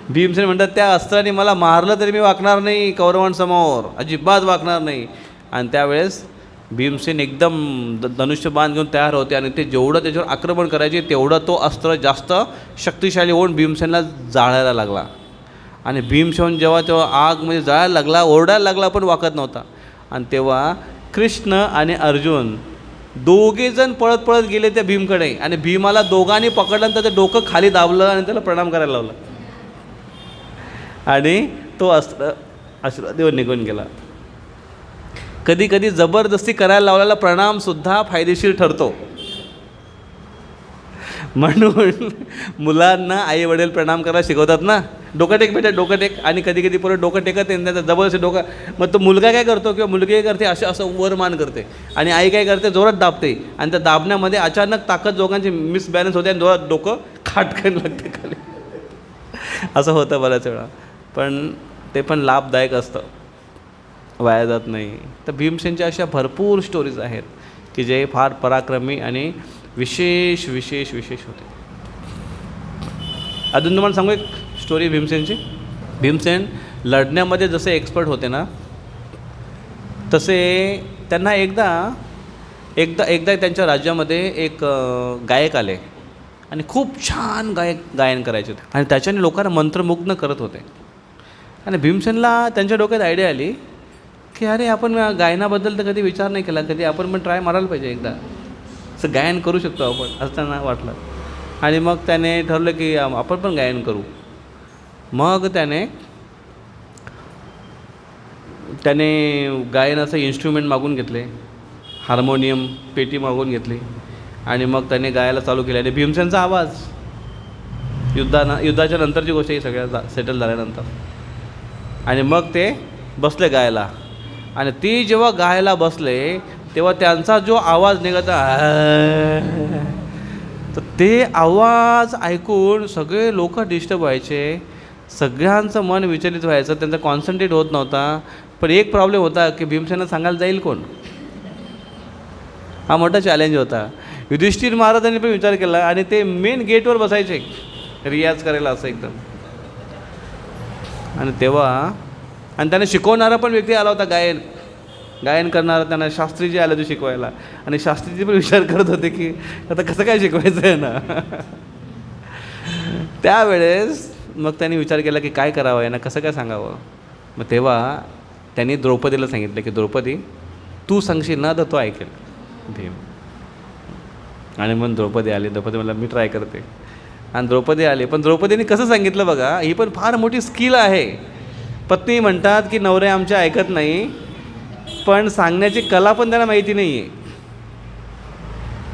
भीमसेन म्हणतात, त्या अस्त्राने मला मारलं तरी मी वाकणार नाही, कौरवांसमोर अजिबात वाकणार नाही. आणि त्यावेळेस भीमसेन एकदम धनुष्यबाण घेऊन तयार होते आणि ते जेवढं त्याच्यावर आक्रमण करायचे तेवढं तो अस्त्र जास्त शक्तिशाली होऊन भीमसेनला जाळायला लागला. आणि भीमसेन जेव्हा आगमध्ये जाळायला लागला, ओरडायला लागला, पण वाकत नव्हता. आणि तेव्हा कृष्ण आणि अर्जुन दोघेजण पळत पळत गेले त्या भीमकडे आणि भीमाला दोघांनी पकडलं आणि त्याचं डोकं खाली दाबलं आणि त्याला प्रणाम करायला लावलं. आणि तो अस्त्र आशीर्वाद देऊन निघून गेला. कधी कधी जबरदस्ती करायला लावलेला प्रणामसुद्धा फायदेशीर ठरतो. म्हणून मुलांना आई वडील प्रणाम करायला शिकवतात ना, डोकं टेक बेटा डोकं टेक, आणि कधी कधी परत डोकं टेकत नाही, त्याचं जबरदस्ती डोकं, मग तो मुलगा काय करतो किंवा मुलगी काय करते, असं वर मान करते, आणि आई काय करते जोरात दाबते, आणि त्या दाबण्यामध्ये अचानक ताकद दोघांची मिसबॅलन्स होते आणि जोरात डोकं खाटकन लागते खाली. असं होतं बऱ्याच वेळा, पण ते पण लाभदायक असतं, वाया जात नाही. तर भीमसेनच्या अशा भरपूर स्टोरीज आहेत की जे फार पराक्रमी आणि विशेष विशेष विशेष होते. अजून तुम्हाला सांगू एक स्टोरी भीमसेनची. भीमसेन लढण्यामध्ये जसे एक्सपर्ट होते ना, तसे त्यांना एकदा त्यांच्या राज्यामध्ये एक गायक आले आणि खूप छान गायन करायचे होते आणि त्याच्याने लोकांना मंत्रमुग्ध करत होते. आणि भीमसेनला त्यांच्या डोक्यात आयडिया आली की अरे आपण गायनाबद्दल तर कधी विचार नाही केला, कधी आपण पण ट्राय मारायला पाहिजे, एकदा असं गायन करू शकतो आपण, असं त्यांना वाटलं. आणि मग त्याने ठरवलं की आपण पण गायन करू. मग त्याने गायनाचं इन्स्ट्रुमेंट मागून घेतले, हार्मोनियम पेटी मागून घेतली, आणि मग त्याने गायला चालू केले. आणि भीमसेनचा आवाज युद्धाच्या नंतरची गोष्ट ही सगळ्या सेटल झाल्यानंतर. आणि मग ते बसले गायला, आणि ती जेव्हा गायला बसले तेव्हा त्यांचा जो आवाज निघाला, तर ते आवाज ऐकून सगळे लोक डिस्टर्ब व्हायचे, सगळ्यांचं मन विचलित व्हायचं, त्यांचा कॉन्सन्ट्रेट होत नव्हता. पण एक प्रॉब्लेम होता की भीमसेनला सांगायला जाईल कोण, हा मोठा चॅलेंज होता. युधिष्ठिर महाराजांनी पण विचार केला, आणि ते मेन गेटवर बसायचे रियाज करायला असं एकदम. आणि त्याने शिकवणारा पण व्यक्ती आला होता, गायन करणारा, त्यांना शास्त्रीजी आले होते शिकवायला. आणि शास्त्रीजी पण विचार करत होते की आता कसं काय शिकवायचं आहे ना. त्यावेळेस मग त्यांनी विचार केला की काय करावं आहे ना, कसं काय सांगावं. मग तेव्हा त्यांनी द्रौपदीला सांगितलं की द्रौपदी तू सांगशील ना तर तो ऐकेल भीम. आणि मग द्रौपदी आली. द्रौपदी मला मी ट्राय करते, आणि द्रौपदी आली. पण द्रौपदीने कसं सांगितलं बघा, ही पण फार मोठी स्किल आहे. पत्नी म्हणतात की नवरे आमच्या ऐकत नाही, पण सांगण्याची कला पण त्यांना माहिती नाही आहे.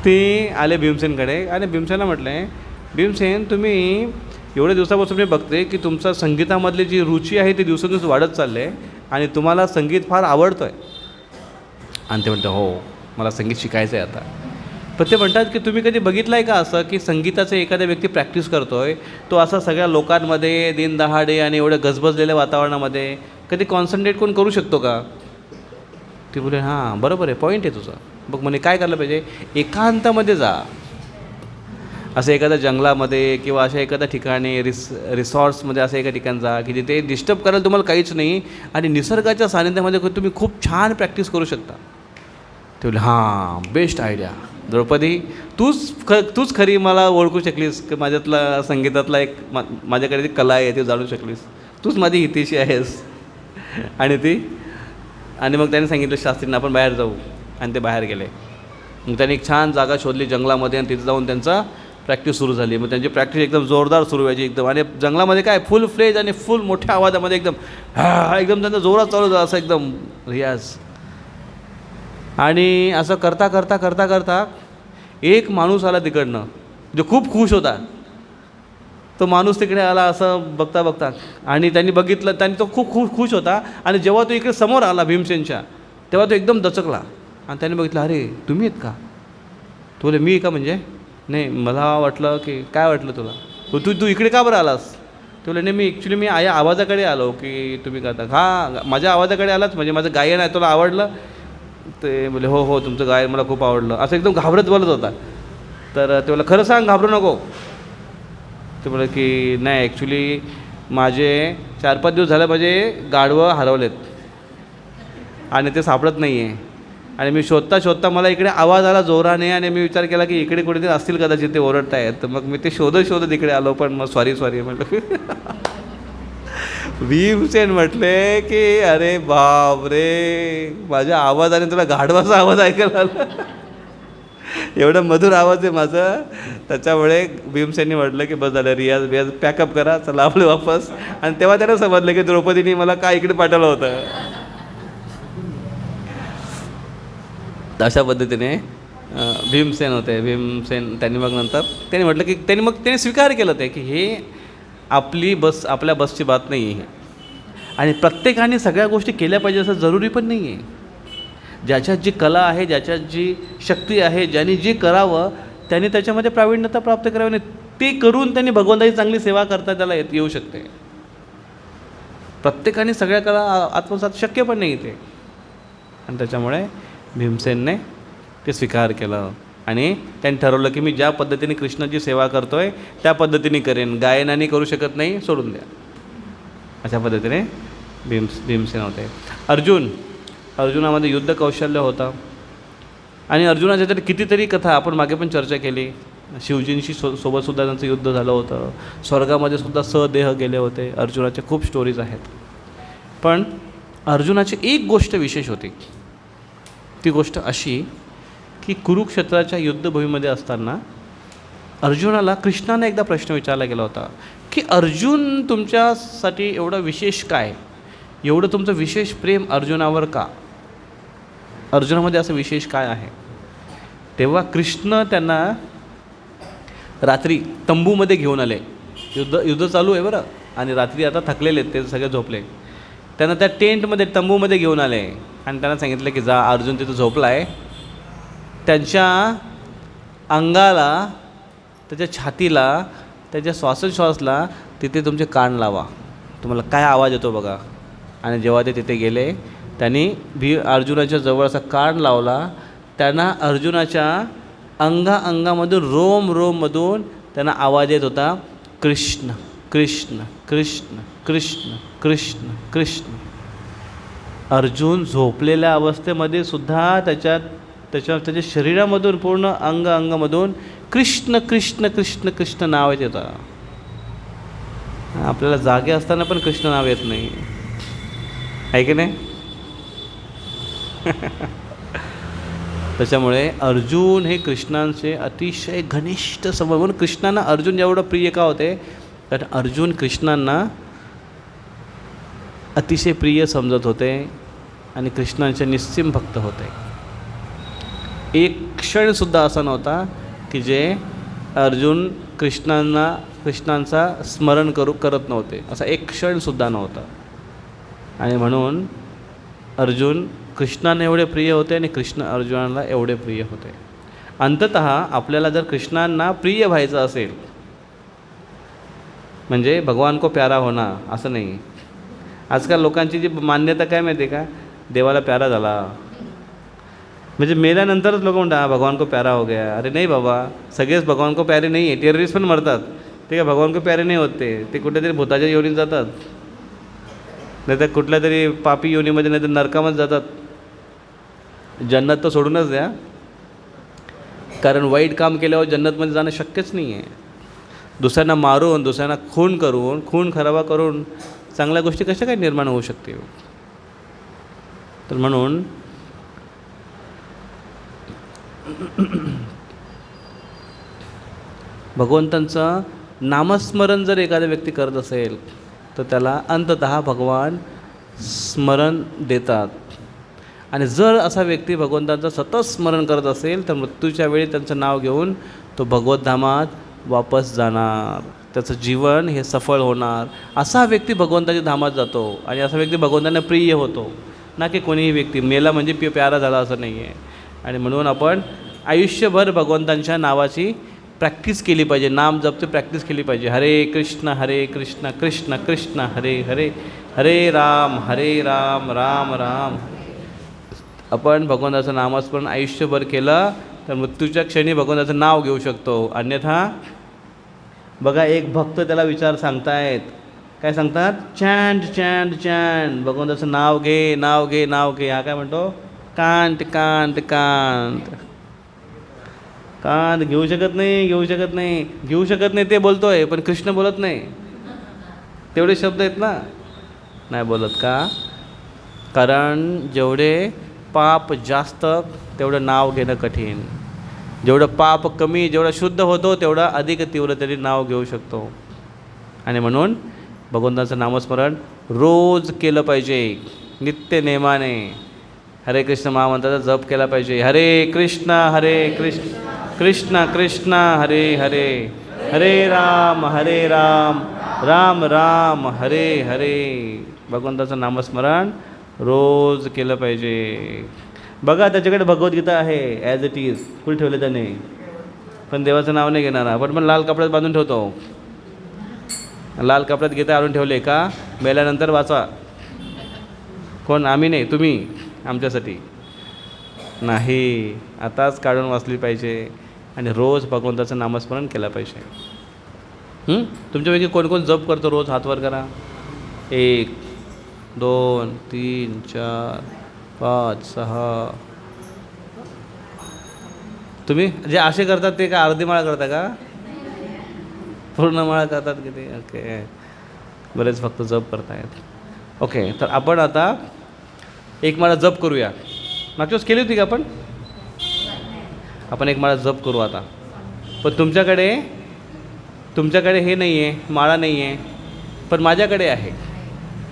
ती आले भीमसेनकडे आणि भीमसेनला म्हटलं, भीमसेन तुम्ही एवढ्या दिवसापासून मी बघते की तुमचा संगीतामधली जी रुची आहे ती दिवसेंदिवस वाढत चालली आहे, आणि तुम्हाला संगीत फार आवडतं आहे. आणि ते म्हणतं हो मला संगीत शिकायचं आहे आता. पण ते म्हणतात की तुम्ही कधी बघितलं आहे का असं की संगीताचं एखादा व्यक्ती प्रॅक्टिस करतो आहे, तो असा सगळ्या लोकांमध्ये दिनदहाडे आणि एवढ्या गजबजलेल्या वातावरणामध्ये कधी कॉन्सन्ट्रेट कोण करू शकतो का. ती बोले हां बरोबर आहे, पॉईंट आहे तुझं. बघ म्हणे काय करायला पाहिजे, एकांतामध्ये जा, असं एखाद्या जंगलामध्ये किंवा अशा एखाद्या ठिकाणी रिसॉर्ट्समध्ये असं एका ठिकाण जा की जिथे डिस्टर्ब करायला तुम्हाला काहीच नाही, आणि निसर्गाच्या सानिध्यामध्ये तुम्ही खूप छान प्रॅक्टिस करू शकता. ते बोले हां बेस्ट आयडिया द्रौपदी, तूच खरी मला ओळखू शकलीस की माझ्यातला संगीतातला एक माझ्याकडे जी कला आहे ती जाणू शकलीस, तूच माझी हितेशी आहेस. आणि मग त्याने सांगितलं शास्त्रींना आपण बाहेर जाऊ, आणि ते बाहेर गेले. मग त्यांनी एक छान जागा शोधली जंगलामध्ये, आणि तिथे जाऊन त्यांचा प्रॅक्टिस सुरू झाली. मग त्यांची प्रॅक्टिस एकदम जोरदार सुरू व्हायची एकदम, आणि जंगलामध्ये काय फुल फ्लेज आणि फुल मोठ्या आवाजामध्ये एकदम त्यांचा जोरात चालू होता असं एकदम रियाज. आणि असं करता करता करता करता एक माणूस आला तिकडनं जो खूप खुश होता. तो माणूस तिकडे आला असं बघता बघता, आणि त्यांनी बघितलं, त्यांनी तो खूप खुश होता. आणि जेव्हा तो इकडे समोर आला भीमसेनच्या, तेव्हा तो एकदम दचकला, आणि त्याने बघितलं अरे तुम्ही आहेत का. तो बोले मी का म्हणजे नाही, मला वाटलं की काय वाटलं तुला, तू इकडे का बरं आलास. तो बोले नाही मी या आवाजाकडे आलो की तुम्ही करता. हां माझ्या आवाजाकडे आलाच, म्हणजे माझं गायन आहे तुला आवडलं. ते बोले हो तुमचं गायन मला खूप आवडलं, असं एकदम घाबरत बोलत होता. तर ते बोला खरं सांग घाबरू नको. ते बोले की नाही ॲक्च्युली माझे 4-5 दिवस झाले माझे गाढवं हरवलेत आणि ते सापडत नाही आहे, आणि मी शोधता मला इकडे आवाज आला जोराने, आणि मी विचार केला की इकडे कुठेतरी असतील कदाचित ते ओरडत आहेत. तर मग मी ते शोधत इकडे आलो, पण मग सॉरी म्हटलं. भीमसेन म्हटले की अरे बाप रे, माझ्या आवाजाने तुला गाढवाचा आवाज ऐकायला आला. एवढं मधुर आवाज आहे माझं. त्याच्यामुळे भीमसेननी म्हटलं की बस झालं, रियाज पॅकअप करा, चला आपलं वापस. आणि तेव्हा त्यानं समजलं की द्रौपदीने मला काय इकडे पाठवलं होतं. अशा पद्धतीने भीमसेन होते. भीमसेन त्यांनी मग नंतर त्यांनी म्हटलं की त्यांनी स्वीकार केलं ते की हे आपल्या बसची बात नाही आहे आणि प्रत्येकाने सगळ्या गोष्टी केल्या पाहिजे असं जरुरी पण नाही आहे. ज्याच्यात जी कला आहे, ज्याच्यात जी शक्ती आहे, ज्यांनी जे करावं त्यांनी त्याच्यामध्ये प्रावीण्यता प्राप्त करावी. नाही ते करून त्यांनी भगवंताची चांगली सेवा करता त्याला येऊ शकते. प्रत्येकाने सगळ्या कला आत्मसात शक्य पण नाही ते. आणि त्याच्यामुळे भीमसेनने ते स्वीकार केलं आणि त्यांनी ठरवलं की मी ज्या पद्धतीने कृष्णाची सेवा करतो आहे त्या पद्धतीने करेन, गायनाने करू शकत नाही, सोडून द्या. अशा पद्धतीने भीमसेन होते. अर्जुनामध्ये युद्ध कौशल्य होतं आणि अर्जुनाच्या तरी कितीतरी कथा आपण मागे पण चर्चा केली. शिवजींशी सोबतसुद्धा त्यांचं युद्ध झालं होतं. स्वर्गामध्ये सुद्धा सदेह गेले होते. अर्जुनाचे खूप स्टोरीज आहेत. पण अर्जुनाची एक गोष्ट विशेष होती. ती गोष्ट अशी की कुरुक्षेत्राच्या युद्धभूमीमध्ये असताना अर्जुनाला कृष्णाने एकदा प्रश्न विचारला गेला होता की अर्जुन तुमच्यासाठी एवढं विशेष काय, एवढं तुमचं विशेष प्रेम अर्जुनावर का, अर्जुनामध्ये असं विशेष काय आहे. तेव्हा कृष्ण त्यांना रात्री तंबूमध्ये घेऊन आले. युद्ध चालू आहे बरं आणि रात्री आता थकलेले ते सगळे झोपले. त्यांना त्या टेंटमध्ये तंबूमध्ये घेऊन आले आणि त्यांना सांगितलं की जा, अर्जुन तिथं झोपला आहे, त्यांच्या अंगाला, त्याच्या छातीला, त्याच्या श्वासोच्छ्वासला तिथे तुमचे कान लावा, तुम्हाला काय आवाज येतो बघा. आणि जेव्हा ते तिथे गेले त्यांनी अर्जुनाच्या जवळ असा कान लावला. त्यांना अर्जुनाच्या अंगामधून रोममधून त्यांना आवाज येत होता, कृष्ण कृष्ण कृष्ण कृष्ण कृष्ण कृष्ण. अर्जुन झोपलेल्या अवस्थेमध्ये सुद्धा त्याच्या शरीरामधून पूर्ण अंगामधून कृष्ण कृष्ण कृष्ण कृष्ण नाव येत होतं. आपल्याला जागे असताना पण कृष्ण नाव येत नाही आहे की नाही. त्याच्यामुळे अर्जुन हे कृष्णांचे अतिशय घनिष्ठ समोर. म्हणून कृष्णांना अर्जुन एवढं प्रिय का होते, कारण अर्जुन कृष्णांना अतिशय प्रिय समजत होते आणि कृष्णांचे निस्सीम भक्त होते. एक क्षणसुद्धा असा नव्हता की जे अर्जुन कृष्णांचा स्मरण करत नव्हते, असा एक क्षणसुद्धा नव्हता. आणि म्हणून अर्जुन कृष्णांना एवढे प्रिय होते आणि कृष्ण अर्जुनाला एवढे प्रिय होते. अंततः आपल्याला जर कृष्णांना प्रिय व्हायचं असेल म्हणजे भगवान को प्यारा होना असं नाही. आजकाल लोकांची जी मान्यता काय माहिती आहे का, देवाला प्यारा झाला म्हणजे मेल्यानंतरच लोक म्हणतात भगवान को प्यारा हो गया. अरे नाही बाबा, सगळेच भगवान को प्यारे नाही आहे. टेररिस्ट पण मरतात ते काय भगवान को प्यारे नाही होते, ते कुठेतरी भूताच्या योनीत जातात, नाही तर कुठल्या तरी पापी योनीमध्ये, नाही तर नरकामध्ये जातात. जन्नत तर सोडूनच द्या, कारण वाईट काम केल्यावर जन्नतमध्ये जाणं शक्यच नाही आहे. दुसऱ्यांना मारून, दुसऱ्यांना खून खराबा करून चांगल्या गोष्टी कशा काय निर्माण होऊ शकते. तर म्हणून भगवंतांचं नामस्मरण जर एखादा व्यक्ती करत असेल तर त्याला अंततः भगवान स्मरण देतात. आणि जर असा व्यक्ती भगवंतांचं सतत स्मरण करत असेल तर मृत्यूच्या वेळी त्यांचं नाव घेऊन तो भगवद्धामात वापस जाणार, त्याचं जीवन हे सफळ होणार. असा व्यक्ती भगवंताच्या धामात जातो आणि असा व्यक्ती भगवंतांना प्रिय होतो, ना की कोणीही व्यक्ती मेला म्हणजे प्यारा झाला असं नाही आहे. आणि म्हणून आपण आयुष्यभर भगवंतांच्या नावाची प्रॅक्टिस केली पाहिजे, नाम जपची प्रॅक्टिस केली पाहिजे. हरे कृष्ण कृष्ण कृष्ण हरे हरे, हरे राम राम राम. आपण भगवंताचं नामस्मरण आयुष्यभर केलं तर मृत्यूच्या क्षणी भगवंताचं नाव घेऊ शकतो. अन्यथा बघा, एक भक्त त्याला विचार सांगतायत, काय सांगतात, चॅन्ट चॅन्ट चॅन्ट, भगवंताचं नाव घे नाव घे नाव घे. हा काय म्हणतो, कांत कांत कांत. कांत घेऊ शकत नाही ते बोलतोय, पण कृष्ण बोलत नाही. तेवढे शब्द आहेत ना, नाही बोलत का, कारण जेवढे पाप जास्त तेवढं नाव घेणं कठीण. जेवढं पाप कमी, जेवढा शुद्ध होतो तेवढा अधिक तीव्रतेने नाव घेऊ शकतो. आणि म्हणून भगवंताचं नामस्मरण रोज केलं पाहिजे, नित्य नेमाने. हरे कृष्ण महामंत्राचा जप केला पाहिजे. हरे कृष्ण कृष्ण कृष्ण हरे हरे, हरे राम राम राम हरे हरे. भगवंताचं नामस्मरण रोज केलं पाहिजे. बघा त्याच्याकडे भगवद्गीता आहे ॲज इट इज, कुठे ठेवले त्याने, पण देवाचं नाव नाही घेणार. आपण पण लाल कपड्यात बांधून ठेवतो. लाल कपड्यात गीता आणून ठेवले का मेल्यानंतर वाचा. कोण? आम्ही नाही, तुम्ही आमच्यासाठी नाही. आताच काढून वाचली पाहिजे आणि रोज भगवंताचं नामस्मरण केलं पाहिजे. तुमच्यापैकी कोण कोण जप करतो रोज? हात वर करा. 1 2 3 4 5 6. तुम्ही जे असे करतात ते का अर्धी माळा करता का? पूर्ण माळा करतात किती? ओके, बरेच फक्त जप करतायत. ओके, तर आपण आता एक माळा जप करूया. मागच्या वेळेस केली होती का आपण एक माळा जप करू आता. पण तुमच्याकडे हे नाही आहे, माळा नाही आहे, पण माझ्याकडे आहे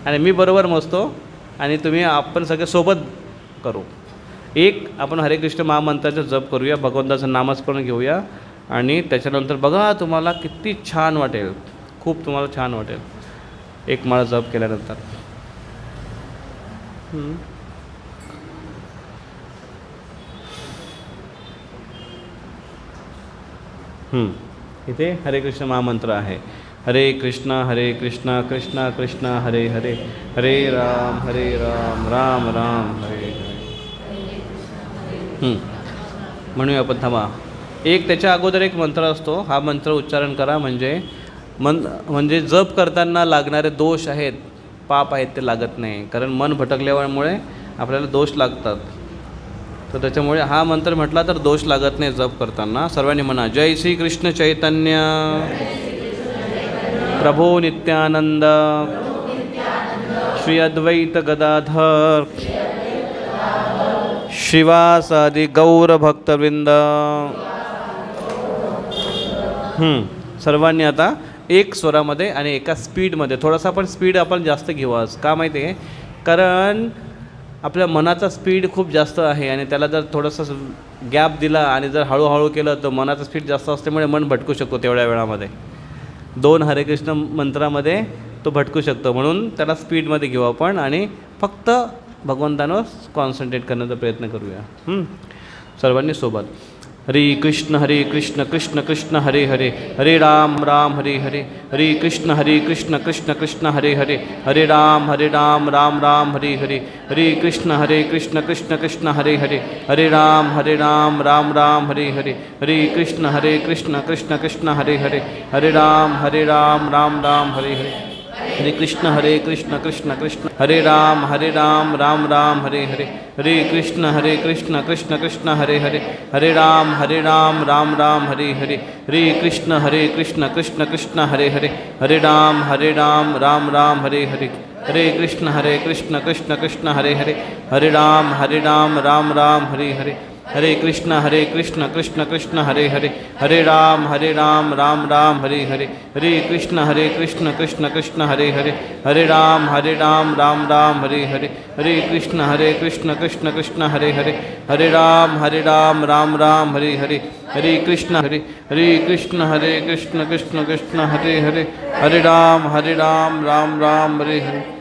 आणि मी बरोबर मोजतो आणि आपण सगळे सोबत करू. आपण हरे कृष्ण महामंत्राचा जप करूया, भगवंताचं नामस्मरण घेऊया आणि त्याच्यानंतर बघा तुम्हाला किती छान वाटेल, खूप तुम्हाला छान वाटेल एक माळा जप केल्यानंतर. इथे हरे कृष्ण महामंत्र आहे. हरे कृष्ण कृष्ण कृष्ण हरे हरे, हरे राम राम राम हरे हरे. म्हणूया आपण. थांबा, त्याच्या अगोदर एक मंत्र असतो. हा मंत्र उच्चारण करा. म्हणजे जप करताना लागणारे दोष आहेत, पाप आहेत, ते लागत नाही. कारण मन भटकल्यामुळे आपल्याला दोष लागतात. तर त्याच्यामुळे हा मंत्र म्हटला तर दोष लागत नाही जप करताना. सर्वांनी म्हणा. जय श्री कृष्ण चैतन्य प्रभो नित्यानंद श्री अद्वैत गदाधर श्रीवासादि गौर भक्तवृंद. सर्वांनी आता एक स्वरामध्ये आणि एका स्पीडमध्ये, थोडासा पण स्पीड आपण जास्त घेऊ आज. का माहिती आहे? कारण आपल्या मनाचा स्पीड खूप जास्त आहे आणि त्याला जर थोडंसं गॅप दिला आणि जर हळूहळू केलं तर मनाचा स्पीड जास्त असल्यामुळे मन भटकू शकतो. तेवढ्या वेळामध्ये 2 हरे कृष्ण मंत्रामध्ये तो भटकू शकतो. म्हणून त्याला स्पीडमध्ये घेऊ आपण आणि फक्त भगवंतांवर कॉन्सन्ट्रेट करण्याचा प्रयत्न करूया. सर्वांनी सोबत. हरे कृष्ण कृष्ण कृष्ण हरे हरे, हरे राम हरे हरे, हरे कृष्ण कृष्ण कृष्ण हरे हरे, हरे राम राम राम हरे हरे, हरे कृष्ण कृष्ण कृष्ण हरे हरे, हरे राम राम राम हरे हरे, हरे कृष्ण कृष्ण कृष्ण हरे हरे, हरे राम राम राम हरे हरे, हरे कृष्ण कृष्ण कृष्ण हरे राम राम राम हरे हरे, हरे कृष्ण कृष्ण कृष्ण हरे हरे, हरे राम राम राम हरे हरे, हरे कृष्ण कृष्ण कृष्ण हरे हरे, हरे राम राम राम हरे हरे, हरे कृष्ण कृष्ण कृष्ण हरे हरे, हरे राम राम राम हरे हरे, हरे कृष्ण कृष्ण कृष्ण हरे हरे, हरे राम राम राम हरे हरे, हरे कृष्ण कृष्ण कृष्ण हरे हरे, हरे राम राम राम हरे हरे, हरे कृष्ण कृष्ण कृष्ण हरे हरे, हरे राम राम राम हरे हरे, हरे कृष्ण कृष्ण कृष्ण हरे हरे, हरे राम राम राम हरे हरे.